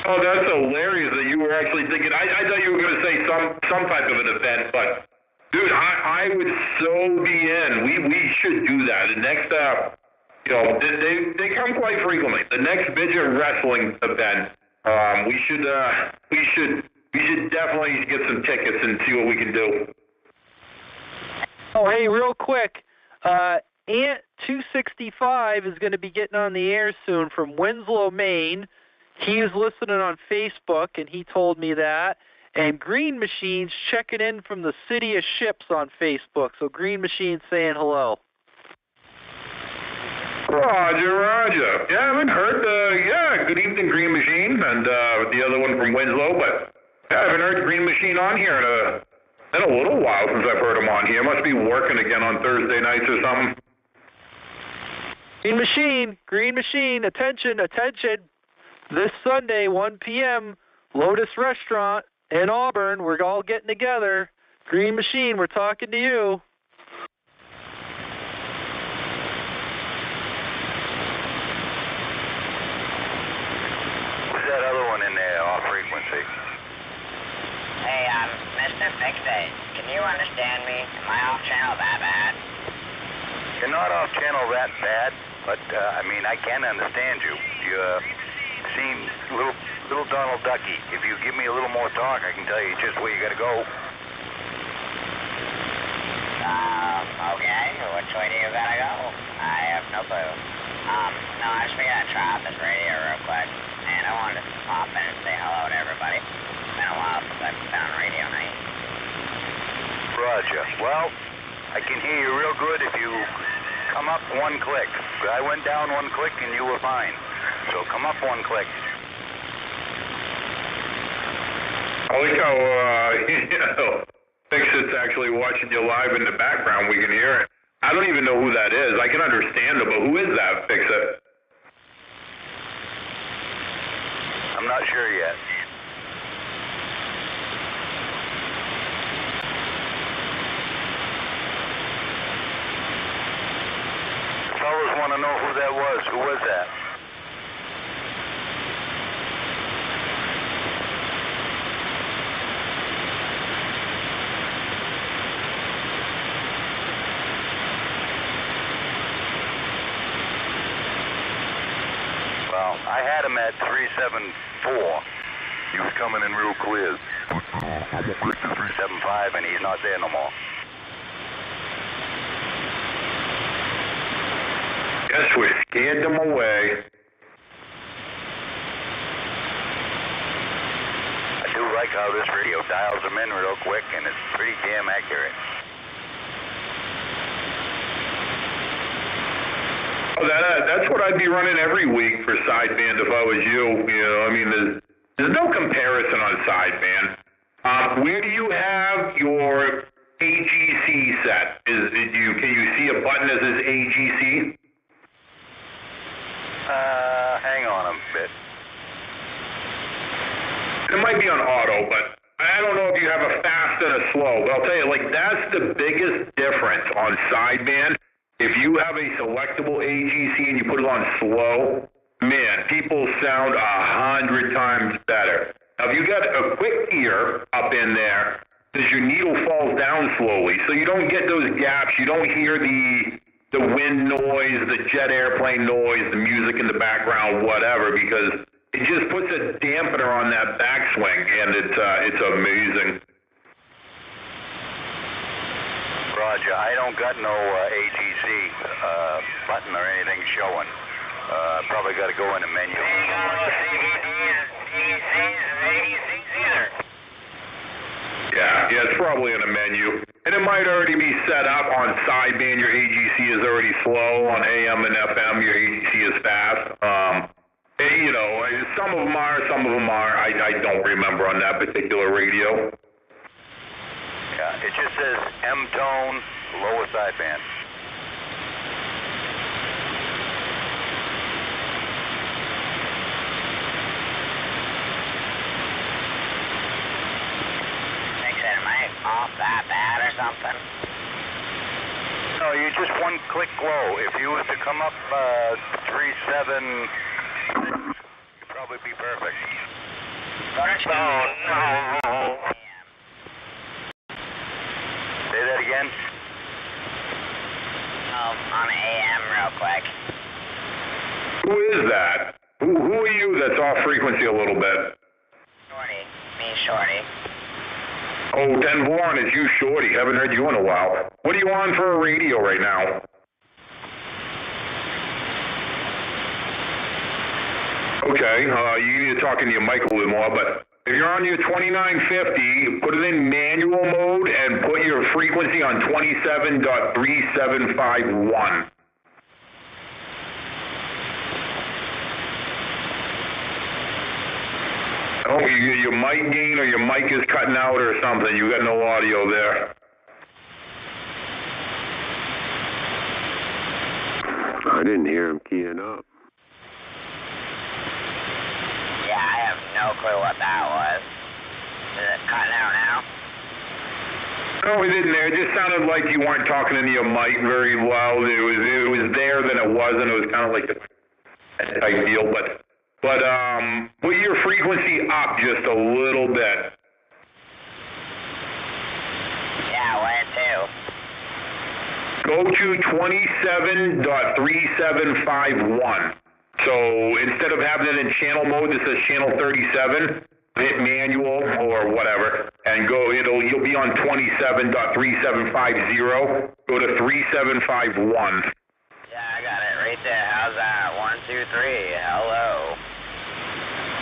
Speaker 1: Oh, that's hilarious that you were actually thinking. I thought you were going to say some type of an event, but dude, I would so be in. We should do that. The next, you know, they come quite frequently. The next midget wrestling event, we should definitely get some tickets and see what we can do.
Speaker 3: Oh, hey, real quick, Ant 265 is going to be getting on the air soon from Winslow, Maine. He was listening on Facebook, and he told me that. And Green Machine's checking in from the City of Ships on Facebook. So Green Machine's saying hello.
Speaker 1: Roger. Yeah, I haven't heard, good evening, Green Machine, and the other one from Winslow, but I haven't heard Green Machine on here in a little while since I've heard him on here. Must be working again on Thursday nights or something.
Speaker 3: Green Machine, attention. This Sunday, 1 p.m., Lotus Restaurant in Auburn. We're all getting together. Green Machine, we're talking to you.
Speaker 2: Who's that other one in there, off frequency?
Speaker 8: Hey, Mr. Fix It, can you understand me? Am I off channel that bad?
Speaker 2: You're not off channel that bad, but, I mean, I can understand you. You seem little Donald Ducky. If you give me a little more talk, I can tell you just where you gotta go.
Speaker 8: Okay, which way do you gotta go? I have no clue. No, I just figured I'd try out this radio real quick, and I wanted to pop in and say hello to everybody. It's been a while since I've been on radio night.
Speaker 2: Roger. Well, I can hear you real good if you come up one click. I went down one click and you were fine. So come up one click.
Speaker 1: I like how, Fix It's actually watching you live in the background. We can hear it. I don't even know who that is. I can understand it, but who is that, Fix It?
Speaker 2: I'm not sure yet. Fellas want to know who that was. Who was that? Well, I had him at 374. He was coming in real clear. 375, and he's not there no more.
Speaker 1: Guess we scared them away.
Speaker 2: I do like how this radio dials them in real quick, and it's pretty damn accurate.
Speaker 1: Oh, that's what I'd be running every week for sideband if I was you. You know, I mean, there's no comparison on sideband. Where do you have your AGC set? Can you see a button that says AGC?
Speaker 2: Hang on a bit.
Speaker 1: It might be on auto, but I don't know if you have a fast and a slow. But I'll tell you, like, that's the biggest difference on sideband. If you have a selectable AGC and you put it on slow, man, people sound 100 times better. Now, if you got a quick ear up in there, because your needle falls down slowly, so you don't get those gaps, you don't hear the wind noise, the jet airplane noise, the music in the background, whatever, because it just puts a dampener on that backswing, and it's amazing.
Speaker 2: Roger, I don't got no AGC button or anything showing. Probably got to go in the menu.
Speaker 1: Yeah, it's probably in a menu. And it might already be set up on sideband. Your AGC is already slow. On AM and FM, your AGC is fast. You know, some of them are, some of them are. I don't remember on that particular radio.
Speaker 2: Yeah, it just says M-tone, lower sideband.
Speaker 8: Off that bad or something?
Speaker 2: No, you just one click low. If you was to come up 3.7, you'd probably be perfect.
Speaker 8: Oh, no.
Speaker 2: Say that again?
Speaker 8: On AM real quick.
Speaker 1: Who is that? Who are you that's off frequency a little bit?
Speaker 8: Shorty. Me, Shorty.
Speaker 1: Oh, Den Warren, it's you, Shorty. Haven't heard you in a while. What are you on for a radio right now? Okay, you need to talk into your mic a little more, but if you're on your 2950, put it in manual mode and put your frequency on 27.3751. Oh, your mic gain or your mic is cutting out or something. You got no audio there.
Speaker 7: I didn't hear him keying up.
Speaker 8: Yeah, I have no clue what that was. Is it cutting out now?
Speaker 1: No, it didn't. It just sounded like you weren't talking into your mic very well. It was there, then it wasn't. It was kind of like a type deal, but put your frequency up just a little bit.
Speaker 8: Yeah, where to?
Speaker 1: Go to 27.3751. So instead of having it in channel mode that says channel 37, hit manual or whatever, and you'll be on 27.3750. Go to 3751.
Speaker 8: Yeah, I got it right there. How's that? 1, 2, 3. Hello.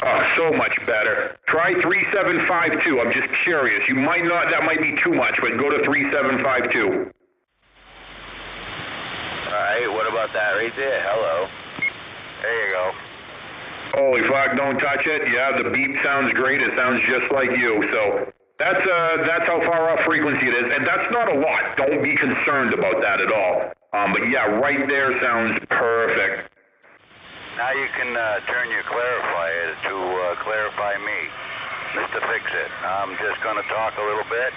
Speaker 1: Oh, so much better. Try 3752. I'm just curious. You might not, that might be too much, but go to 3752.
Speaker 2: All right, what about that right there? Hello. There you go.
Speaker 1: Holy fuck, don't touch it. Yeah, the beep sounds great. It sounds just like you. So that's how far off frequency it is. And that's not a lot. Don't be concerned about that at all. But yeah, right there sounds perfect. Now you can turn your clarifier to clarify me, Mr. Fix-It. I'm just going to talk a little bit.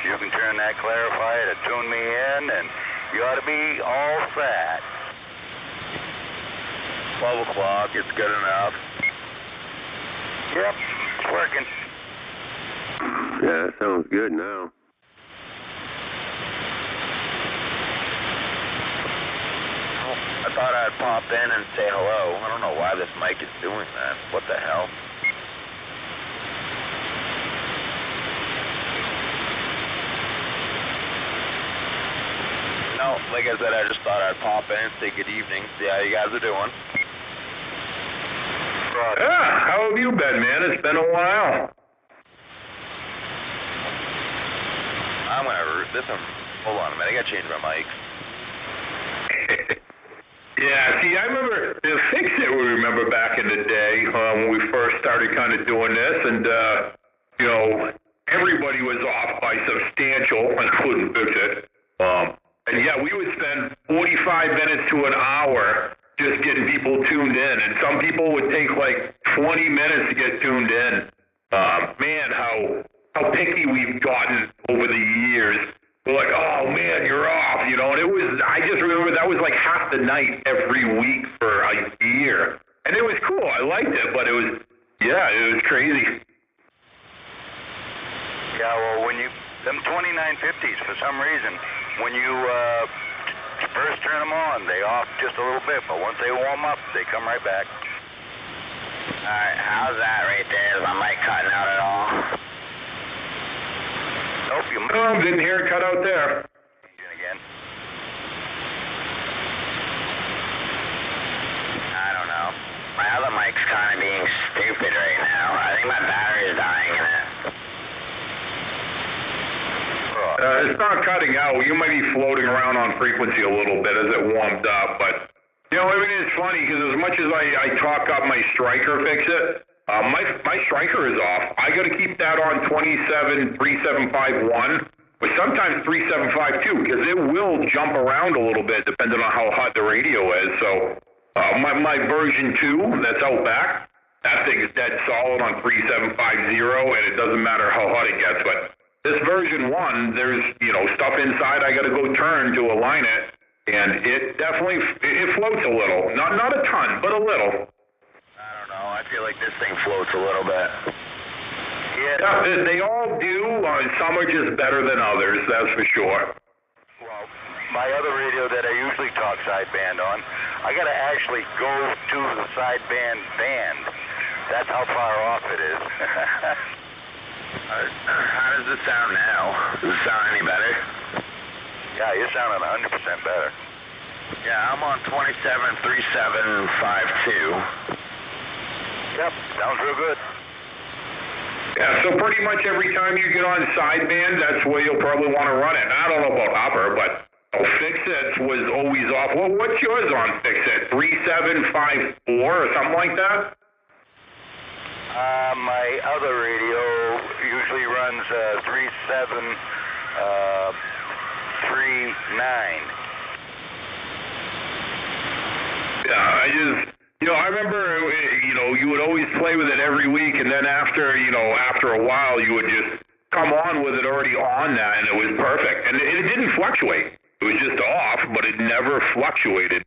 Speaker 1: You can turn that clarifier to tune me in, and you ought to be all set. 12 o'clock, it's good enough. Yep, it's working.
Speaker 7: Yeah, that sounds good now.
Speaker 6: I thought I'd pop in and say hello. I don't know why this mic is doing that. What the hell? No, like I said, I just thought I'd pop in and say good evening. See how you guys are doing.
Speaker 1: Yeah, how have you been, man? It's been a while.
Speaker 6: I'm gonna root this one. Hold on a minute, I gotta change my mic.
Speaker 1: Yeah, see, I remember the Fix-It we remember back in the day when we first started kind of doing this, and, you know, everybody was off by substantial, including Fix-It. And yeah, we would spend 45 minutes to an hour just getting people tuned in, and some people would take like 20 minutes to get tuned in. Man, how picky we've gotten over the years. We're like, oh man, you're off, you know, and I just remember that was like half the night every week for a year. And it was cool, I liked it, but it was crazy. Yeah, well, them 2950s, for some reason, when you first turn them on, they off just a little bit, but once they warm up, they come right back.
Speaker 8: Alright, how's that right there? Is my mic cutting out at all?
Speaker 1: Nope, didn't hear it cut out there.
Speaker 8: Again. I don't know. My other mic's kind of being stupid right now. I think my battery's dying in it.
Speaker 1: It's not cutting out. You might be floating around on frequency a little bit as it warms up, but you know, I mean, it's funny because as much as I talk up my striker Fix-It, my striker is off. I got to keep that on 273751, but sometimes 3752 because it will jump around a little bit depending on how hot the radio is. So my version 2 that's out back, that thing is dead solid on 3750, and it doesn't matter how hot it gets. But this version 1, there's stuff inside I got to go turn to align it, and it definitely it floats a little, not a ton, but a little.
Speaker 8: I don't know. I feel like this thing floats a little bit.
Speaker 1: Yeah, they all do. Some are just better than others, that's for sure.
Speaker 9: Well, my other radio that I usually talk sideband on, I got to actually go to the sideband band. That's how far off it is.
Speaker 8: How does it sound now? Does it sound any better?
Speaker 9: Yeah, you're sounding 100% better.
Speaker 8: Yeah, I'm on 273752.
Speaker 9: Yep, sounds real good.
Speaker 1: Yeah, so pretty much every time you get on sideband, that's where you'll probably want to run it. I don't know about Hopper, but Fix-It was always off. Well, what's yours on Fix-It? 3754 or something like that?
Speaker 9: My other radio usually runs 3739.
Speaker 1: Yeah, I remember, you would always play with it every week, and then after a while, you would just come on with it already on that, and it was perfect. And it didn't fluctuate. It was just off, but it never fluctuated.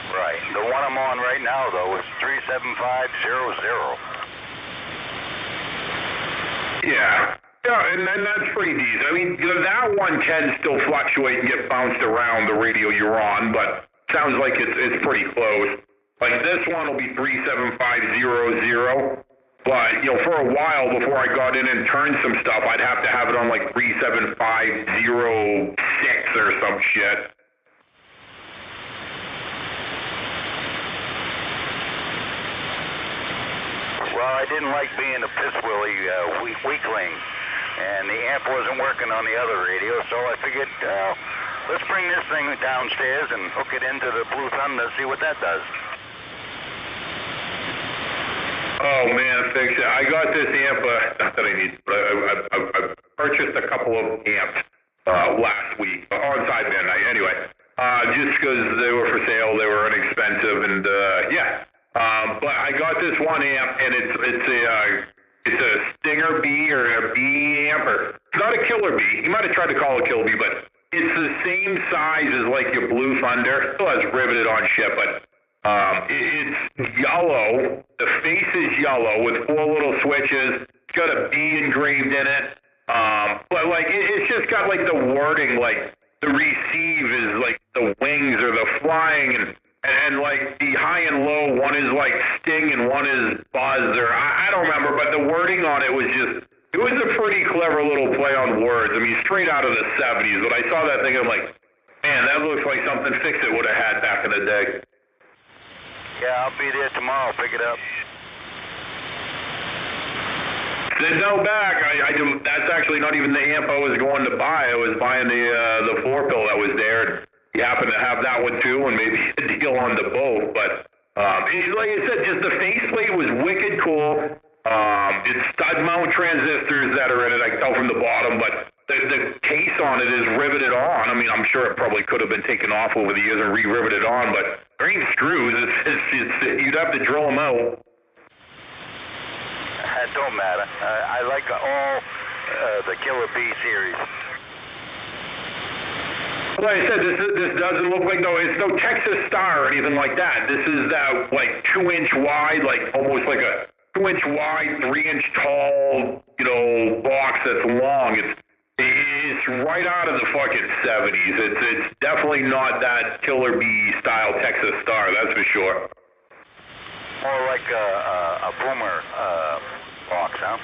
Speaker 9: Right. The one I'm on right now, though, is 37500.
Speaker 1: Yeah. Yeah, and that's pretty decent. I mean, that one can still fluctuate and get bounced around the radio you're on, but sounds like it's pretty close. Like this one will be 37500, but for a while before I got in and turned some stuff, I'd have to have it on like 37506 or some shit.
Speaker 9: Well, I didn't like being a piss-willy weakling, and the amp wasn't working on the other radio, so I figured, let's bring this thing downstairs and hook it into the Blue Thunder, see what that does.
Speaker 1: Oh man, Fix-It. I got this amp, not that I need, but I purchased a couple of amps last week, on sideband night anyway, just because they were for sale, they were inexpensive. expensive, and yeah. But I got this one amp, and it's a Stinger B or a B amp, or it's not a Killer B. You might have tried to call it Killer B, but it's the same size as like your Blue Thunder. Still has riveted on shit, but it's yellow. The face is yellow with 4 little switches. It's got a B engraved in it. But like it's just got like the wording, like the receive is like the wings or the flying, and like the high and low, one is like sting and one is buzz, or I don't remember, but the wording on it was just, it was a pretty clever little play on words. I mean, straight out of the 70s. When I saw that thing, I'm like, man, that looks like something Fix-It would have had back in the day.
Speaker 9: Yeah, I'll be there tomorrow. Pick it up.
Speaker 1: There's no back. That's actually not even the amp I was going to buy. I was buying the 4-pill that was there. You happen to have that one too, and maybe a deal on the both. But like I said, just the faceplate was wicked cool. It's stud mount transistors that are in it. I can tell from the bottom, but the case on it is riveted on. I mean, I'm sure it probably could have been taken off over the years and re-riveted on, but there ain't screws. You'd have to drill them out.
Speaker 9: It don't matter. I like all the Killer B series.
Speaker 1: Like I said, this doesn't look like it's no Texas Star or anything like that. This is that like 2-inch wide, like almost like a 2-inch wide, 3-inch tall, box that's long. It's right out of the fucking 70s. It's definitely not that Killer B style Texas Star, that's for sure.
Speaker 9: More like a Boomer box, huh?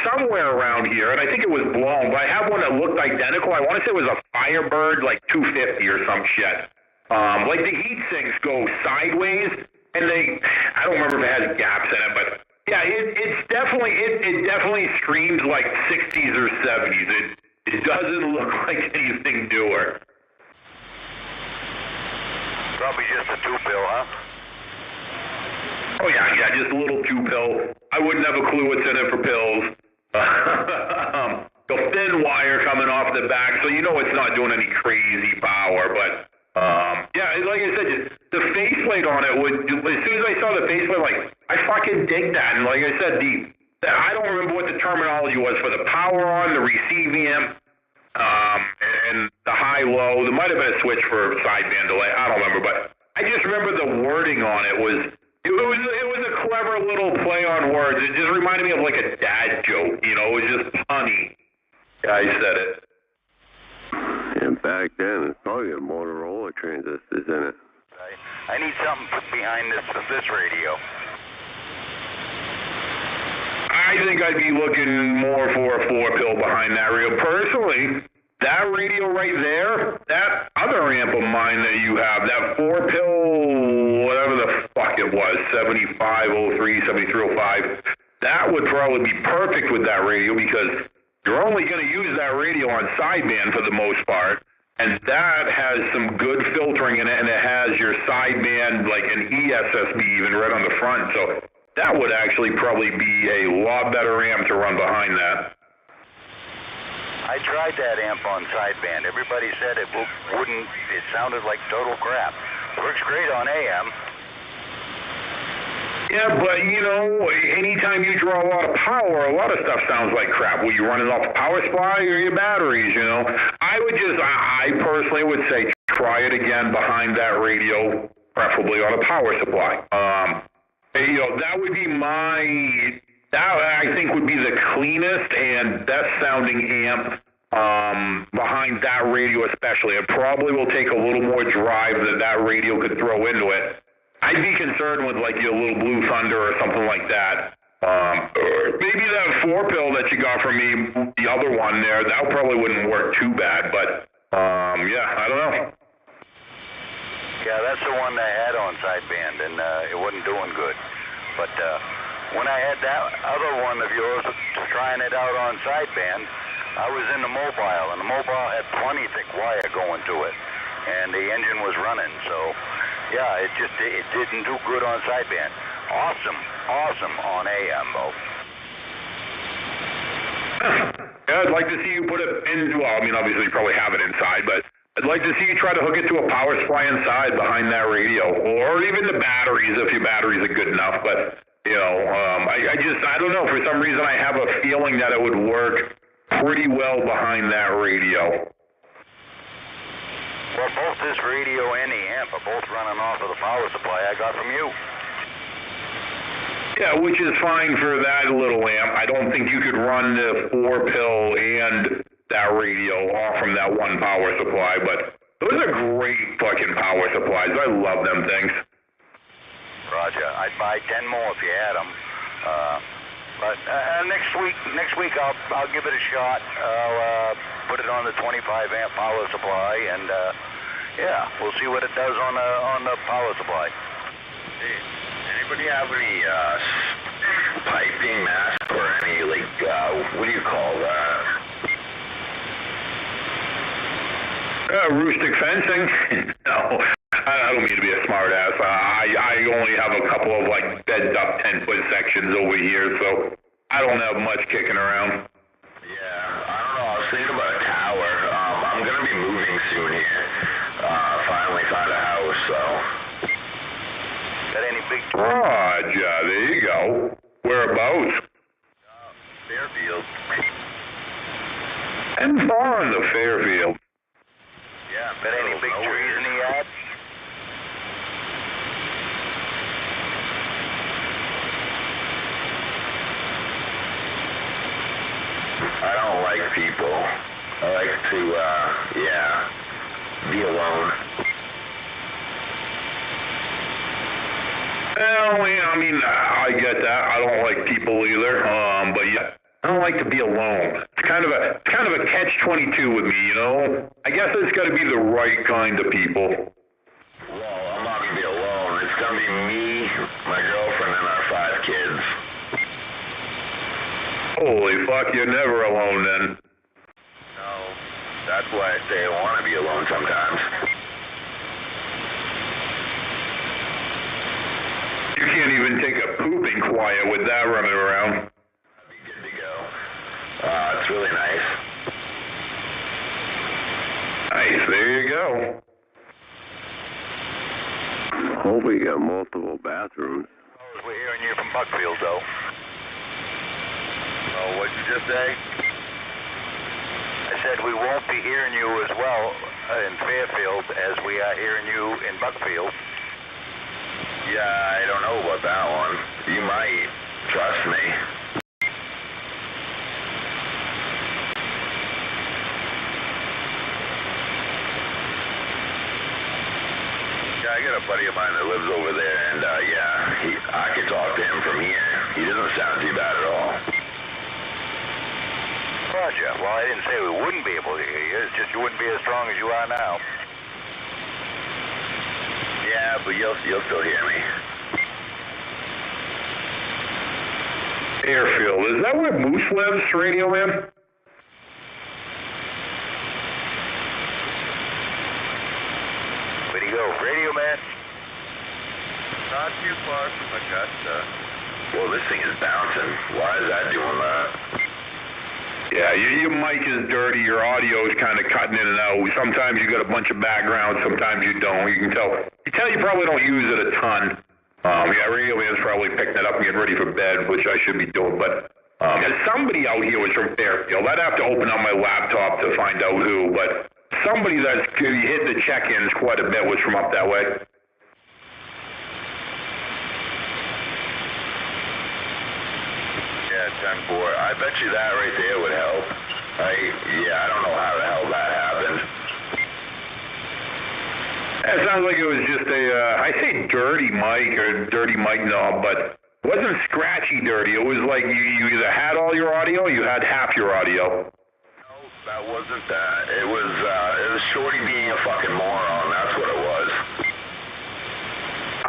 Speaker 1: Somewhere around here, and I think it was blown, but I have one that looked identical. I want to say it was a Firebird, like 250 or some shit. Like the heat sinks go sideways, and I don't remember if it has gaps in it, but yeah, it definitely screams like 60s or 70s. It doesn't look like anything newer.
Speaker 9: Probably just a 2-pill, huh?
Speaker 1: Oh yeah, just a little 2-pill. I wouldn't have a clue what's in it for pills. The thin wire coming off the back, so it's not doing any crazy power. But yeah, like I said, the faceplate on it would. As soon as I saw the faceplate, like I fucking dig that. And like I said, I don't remember what the terminology was for the power on, the receive amp, and the high-low. There might have been a switch for sideband delay. I don't remember, but I just remember the wording on it was. It was a clever little play on words. It just reminded me of like a dad joke, It was just punny. I said it.
Speaker 7: And back then, it's probably a Motorola transistors in it.
Speaker 9: I need something put behind this radio.
Speaker 1: I think I'd be looking more for a 4-pill behind that radio. Personally, that radio right there, that other amp of mine that you have, that 4-pill, whatever the fuck it was, 7503, 7305, that would probably be perfect with that radio because you're only going to use that radio on sideband for the most part, and that has some good filtering in it, and it has your sideband, like an ESSB even right on the front, so that would actually probably be a lot better amp to run behind that.
Speaker 9: I tried that amp on sideband. Everybody said it wouldn't. It sounded like total crap. Works great on AM.
Speaker 1: Yeah, but anytime you draw a lot of power, a lot of stuff sounds like crap. Were you running off a power supply or your batteries? I personally would say try it again behind that radio, preferably on a power supply. That would be that I think would be the cleanest and best sounding amp behind that radio especially. It probably will take a little more drive that radio could throw into it. I'd be concerned with like your little Blue Thunder or something like that. Maybe that 4-pill that you got from me, the other one there, that probably wouldn't work too bad, but yeah, I don't know.
Speaker 9: Yeah, that's the one I had on sideband, and it wasn't doing good. But when I had that other one of yours trying it out on sideband, I was in the mobile, and the mobile had plenty thick wire going to it, and the engine was running. So, yeah, it didn't do good on sideband. Awesome on AM, though.
Speaker 1: Yeah, I'd like to see you put it in. Well, I mean, obviously you probably have it inside, but I'd like to see you try to hook it to a power supply inside behind that radio, or even the batteries if your batteries are good enough. But you know, I don't know. For some reason, I have a feeling that it would work pretty well behind that radio.
Speaker 9: Well, both this radio and the amp are both running off of the power supply I got from you.
Speaker 1: Yeah, which is fine for that little amp. I don't think you could run the 4-pill and that radio off from that one power supply, but those are great fucking power supplies. I love them things.
Speaker 9: Roger. I'd buy 10 more if you had them. But next week I'll give it a shot. I'll put it on the 25 amp power supply, and yeah, we'll see what it does on the power supply.
Speaker 6: Hey, anybody have any piping mask or any what do you call that?
Speaker 1: Rustic fencing? No, I don't mean to be a smart ass. I only have a couple of beds up 10-foot sections over here, so I don't have much kicking around.
Speaker 6: Yeah, I don't know. I was thinking about a tower. I'm gonna be moving soon here. Finally found a house, so.
Speaker 9: Got any big?
Speaker 1: Roger, there you go. Whereabouts?
Speaker 6: Fairfield.
Speaker 1: And far in the Fairfield.
Speaker 9: Yeah, got any big trees in the yard?
Speaker 6: I don't like people. I like to, be alone.
Speaker 1: Well, yeah, I mean, I get that. I don't like people either. But yeah, I don't like to be alone. It's kind of a catch-22 with me, you know. I guess it's got to be the right kind of people.
Speaker 6: Well, I'm not gonna be alone. It's gonna be me, my girlfriend, and our 5 kids.
Speaker 1: Holy fuck, you're never alone then.
Speaker 6: No, that's why I say I want to be alone sometimes.
Speaker 1: You can't even take a pooping quiet with that running around.
Speaker 6: I'd be good to go. It's really nice.
Speaker 1: Nice, there you go.
Speaker 7: Hope we got multiple bathrooms.
Speaker 9: We're hearing you from Buckfield, though.
Speaker 6: Oh, what'd you just say?
Speaker 9: I said we won't be hearing you as well in Fairfield as we are hearing you in Buckfield.
Speaker 6: Yeah, I don't know about that one. You might. Trust me. Yeah, I got a buddy of mine that lives over there, and I could talk to him from here. He doesn't sound too bad at all.
Speaker 9: Roger. Well, I didn't say we wouldn't be able to hear you. It's just you wouldn't be as strong as you are now.
Speaker 6: Yeah, but you'll still hear me.
Speaker 1: Fairfield, is that where Moose lives, Radio Man?
Speaker 9: Where'd he go? Radio Man?
Speaker 6: Not too far from Augusta. Well, this thing is bouncing. Why is that doing that?
Speaker 1: Yeah, your mic is dirty, your audio is kind of cutting in and out. Sometimes you got a bunch of background, sometimes you don't. You can tell. You probably don't use it a ton. Yeah, Radio Man's probably picking it up and getting ready for bed, which I should be doing. But if somebody out here was from Fairfield, I'd have to open up my laptop to find out who. But somebody that's hit the check-ins quite a bit was from up that way.
Speaker 6: Yeah, 10-4. I bet you that right there would help. I don't know how the hell that happened.
Speaker 1: It sounds like it was just I say dirty mic or dirty mic knob, but it wasn't scratchy dirty. It was like you either had all your audio or you had half your audio.
Speaker 6: No, that wasn't that. It was Shorty being a fucking moron. That's what it was.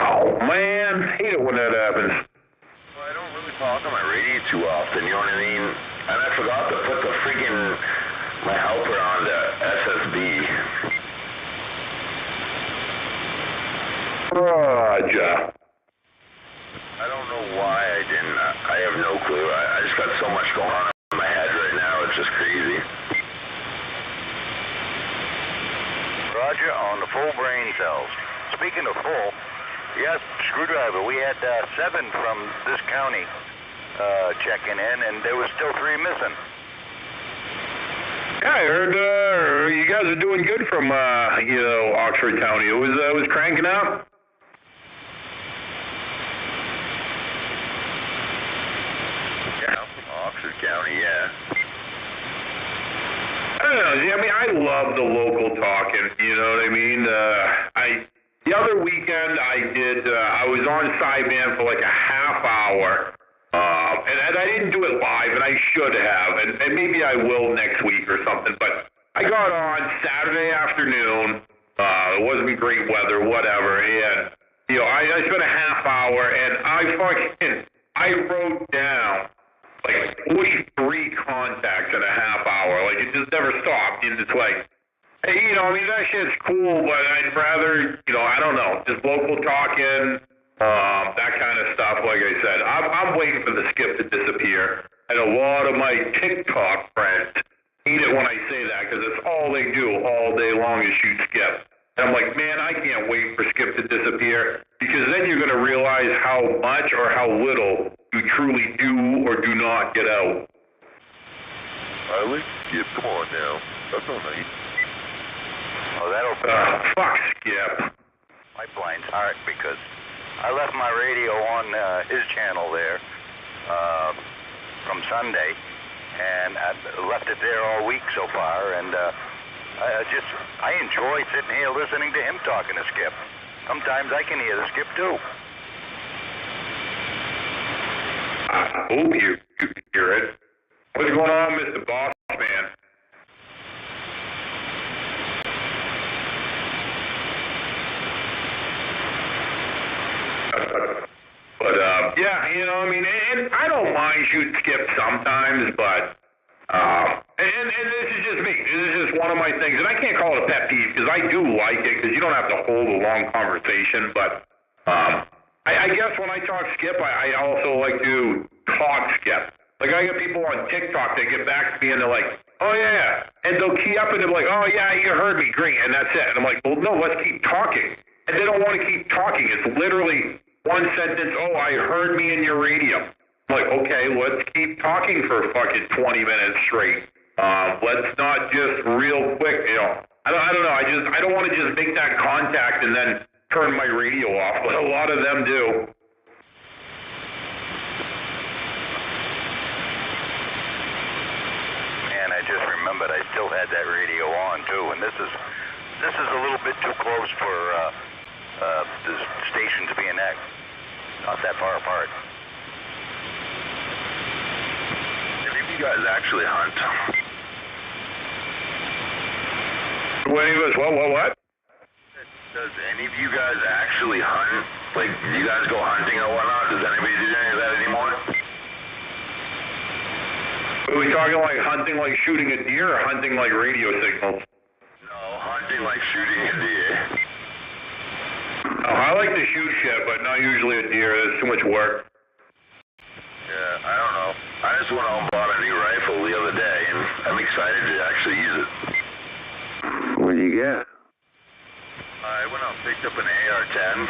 Speaker 1: Oh, man. Hate it when that happens.
Speaker 6: Well, I don't really talk on my radio too often, you know what I mean? And I forgot to put the freaking my helper on the SSB.
Speaker 1: Roger.
Speaker 6: I don't know why I didn't. I have no clue. I just got so much going on in my head right now. It's just crazy.
Speaker 9: pressure on the full brain cells. Speaking of full, yes, Screwdriver, we had 7 from this county checking in, and there was still 3 missing.
Speaker 1: Yeah, I heard you guys are doing good from Oxford County. It was cranking up.
Speaker 6: Yeah, Oxford County, yeah.
Speaker 1: I don't know. I mean, I love the local talking. You know what I mean? The other weekend I was on sideband for like a half hour, and I didn't do it live, and I should have, and maybe I will next week or something. But I got on Saturday afternoon. It wasn't great weather, whatever, and I spent a half hour, and I wrote down like 43 contacts in a half hour. Like, it just never stopped. And it's like, hey, I mean, that shit's cool, but I'd rather, I don't know, just local talking, that kind of stuff. Like I said, I'm waiting for the skip to disappear. And a lot of my TikTok friends hate it when I say that because it's all they do all day long is shoot skip. And I'm like, man, I can't wait for skip to disappear because then you're going to realize how much or how little you truly do or do not get out.
Speaker 6: I like Skip. Come on now. That's not nice.
Speaker 9: Oh, that'll
Speaker 1: fuck Skip.
Speaker 9: my blind's heart because I left my radio on his channel there from Sunday, and I left it there all week so far, and I enjoy sitting here listening to him talking to Skip. Sometimes I can hear the Skip too.
Speaker 1: I hope you hear it. What's going on, Mr. Boss Man? But yeah, I mean, and I don't mind shooting Skip sometimes, but and this is just me. This is just one of my things, and I can't call it a pet peeve because I do like it because you don't have to hold a long conversation. But I guess when I talk Skip, I also like to talk Skip. Like I get people on TikTok, they get back to me and they're like, oh yeah, and they'll key up and they're like, oh yeah, you heard me, great, and that's it. And I'm like, well, no, let's keep talking. And they don't want to keep talking. It's literally one sentence, oh, I heard me in your radio. I'm like, okay, let's keep talking for fucking 20 minutes straight. Let's not just real quick, I don't know. I don't want to just make that contact and then turn my radio off, but a lot of them do.
Speaker 9: Man, I just remembered I still had that radio on too, and this is a little bit too close for the stations being not that far apart.
Speaker 6: If you guys actually hunt.
Speaker 1: What?
Speaker 6: Does any of you guys actually hunt? Like, do you guys go hunting or whatnot? Does anybody do any of that anymore?
Speaker 1: Are we talking like hunting like shooting a deer or hunting like radio signals?
Speaker 6: No, hunting like shooting a deer.
Speaker 1: Oh, I like to shoot shit, but not usually a deer. There's too much work.
Speaker 6: Yeah, I don't know. I just went out and bought a new rifle the other day, and I'm excited to actually use it.
Speaker 7: What do you get?
Speaker 6: I went out and picked up an AR-10.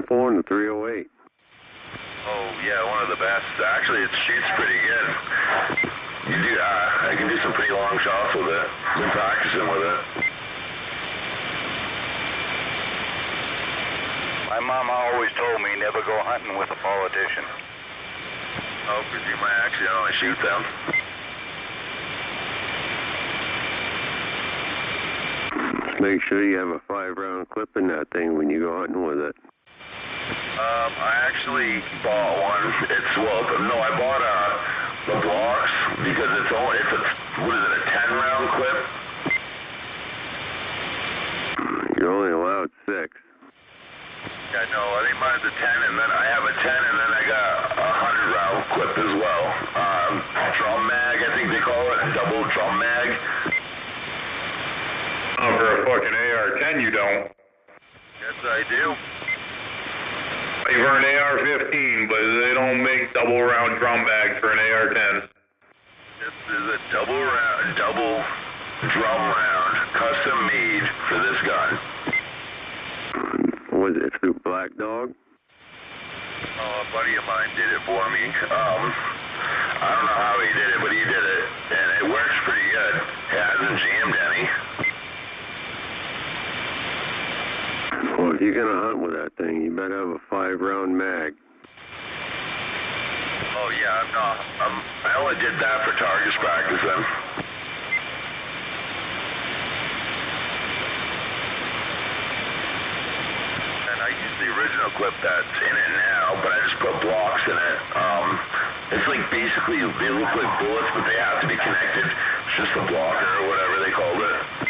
Speaker 7: 10-4 and the 308.
Speaker 6: Oh, yeah, one of the best. Actually, it shoots pretty good. I can do some pretty long shots with it. Been practicing with it.
Speaker 9: My mama always told me never go hunting with a politician.
Speaker 6: Oh, because you might accidentally shoot them.
Speaker 7: Just make sure you have a 5-round clip in that thing when you go hunting with it.
Speaker 6: I actually bought one. I bought the blocks because it's a 10-round clip?
Speaker 7: You're only allowed 6.
Speaker 6: Yeah, no, I think mine's a 10, and then I have a 10, and then I got a 100-round clip as well. Drum mag, I think they call it, double drum mag.
Speaker 1: Oh, for a fucking AR-10 you don't.
Speaker 6: Yes, I do.
Speaker 1: Like for an AR-15, but they don't make double-round drum bags for an AR-10.
Speaker 6: This is a double drum round, custom made for this gun.
Speaker 7: Was it through Black Dog?
Speaker 6: Oh, a buddy of mine did it for me. I don't know how he did it, but he did it, and it works pretty good. It hasn't jammed any.
Speaker 7: Well, if you're gonna hunt with that thing, you better have a 5-round mag.
Speaker 6: Oh yeah, I'm not. I only did that for targets practice then. And I use the original clip that's in it now, but I just put blocks in it. It's like basically they look like bullets, but they have to be connected. It's just a blocker or whatever they called it.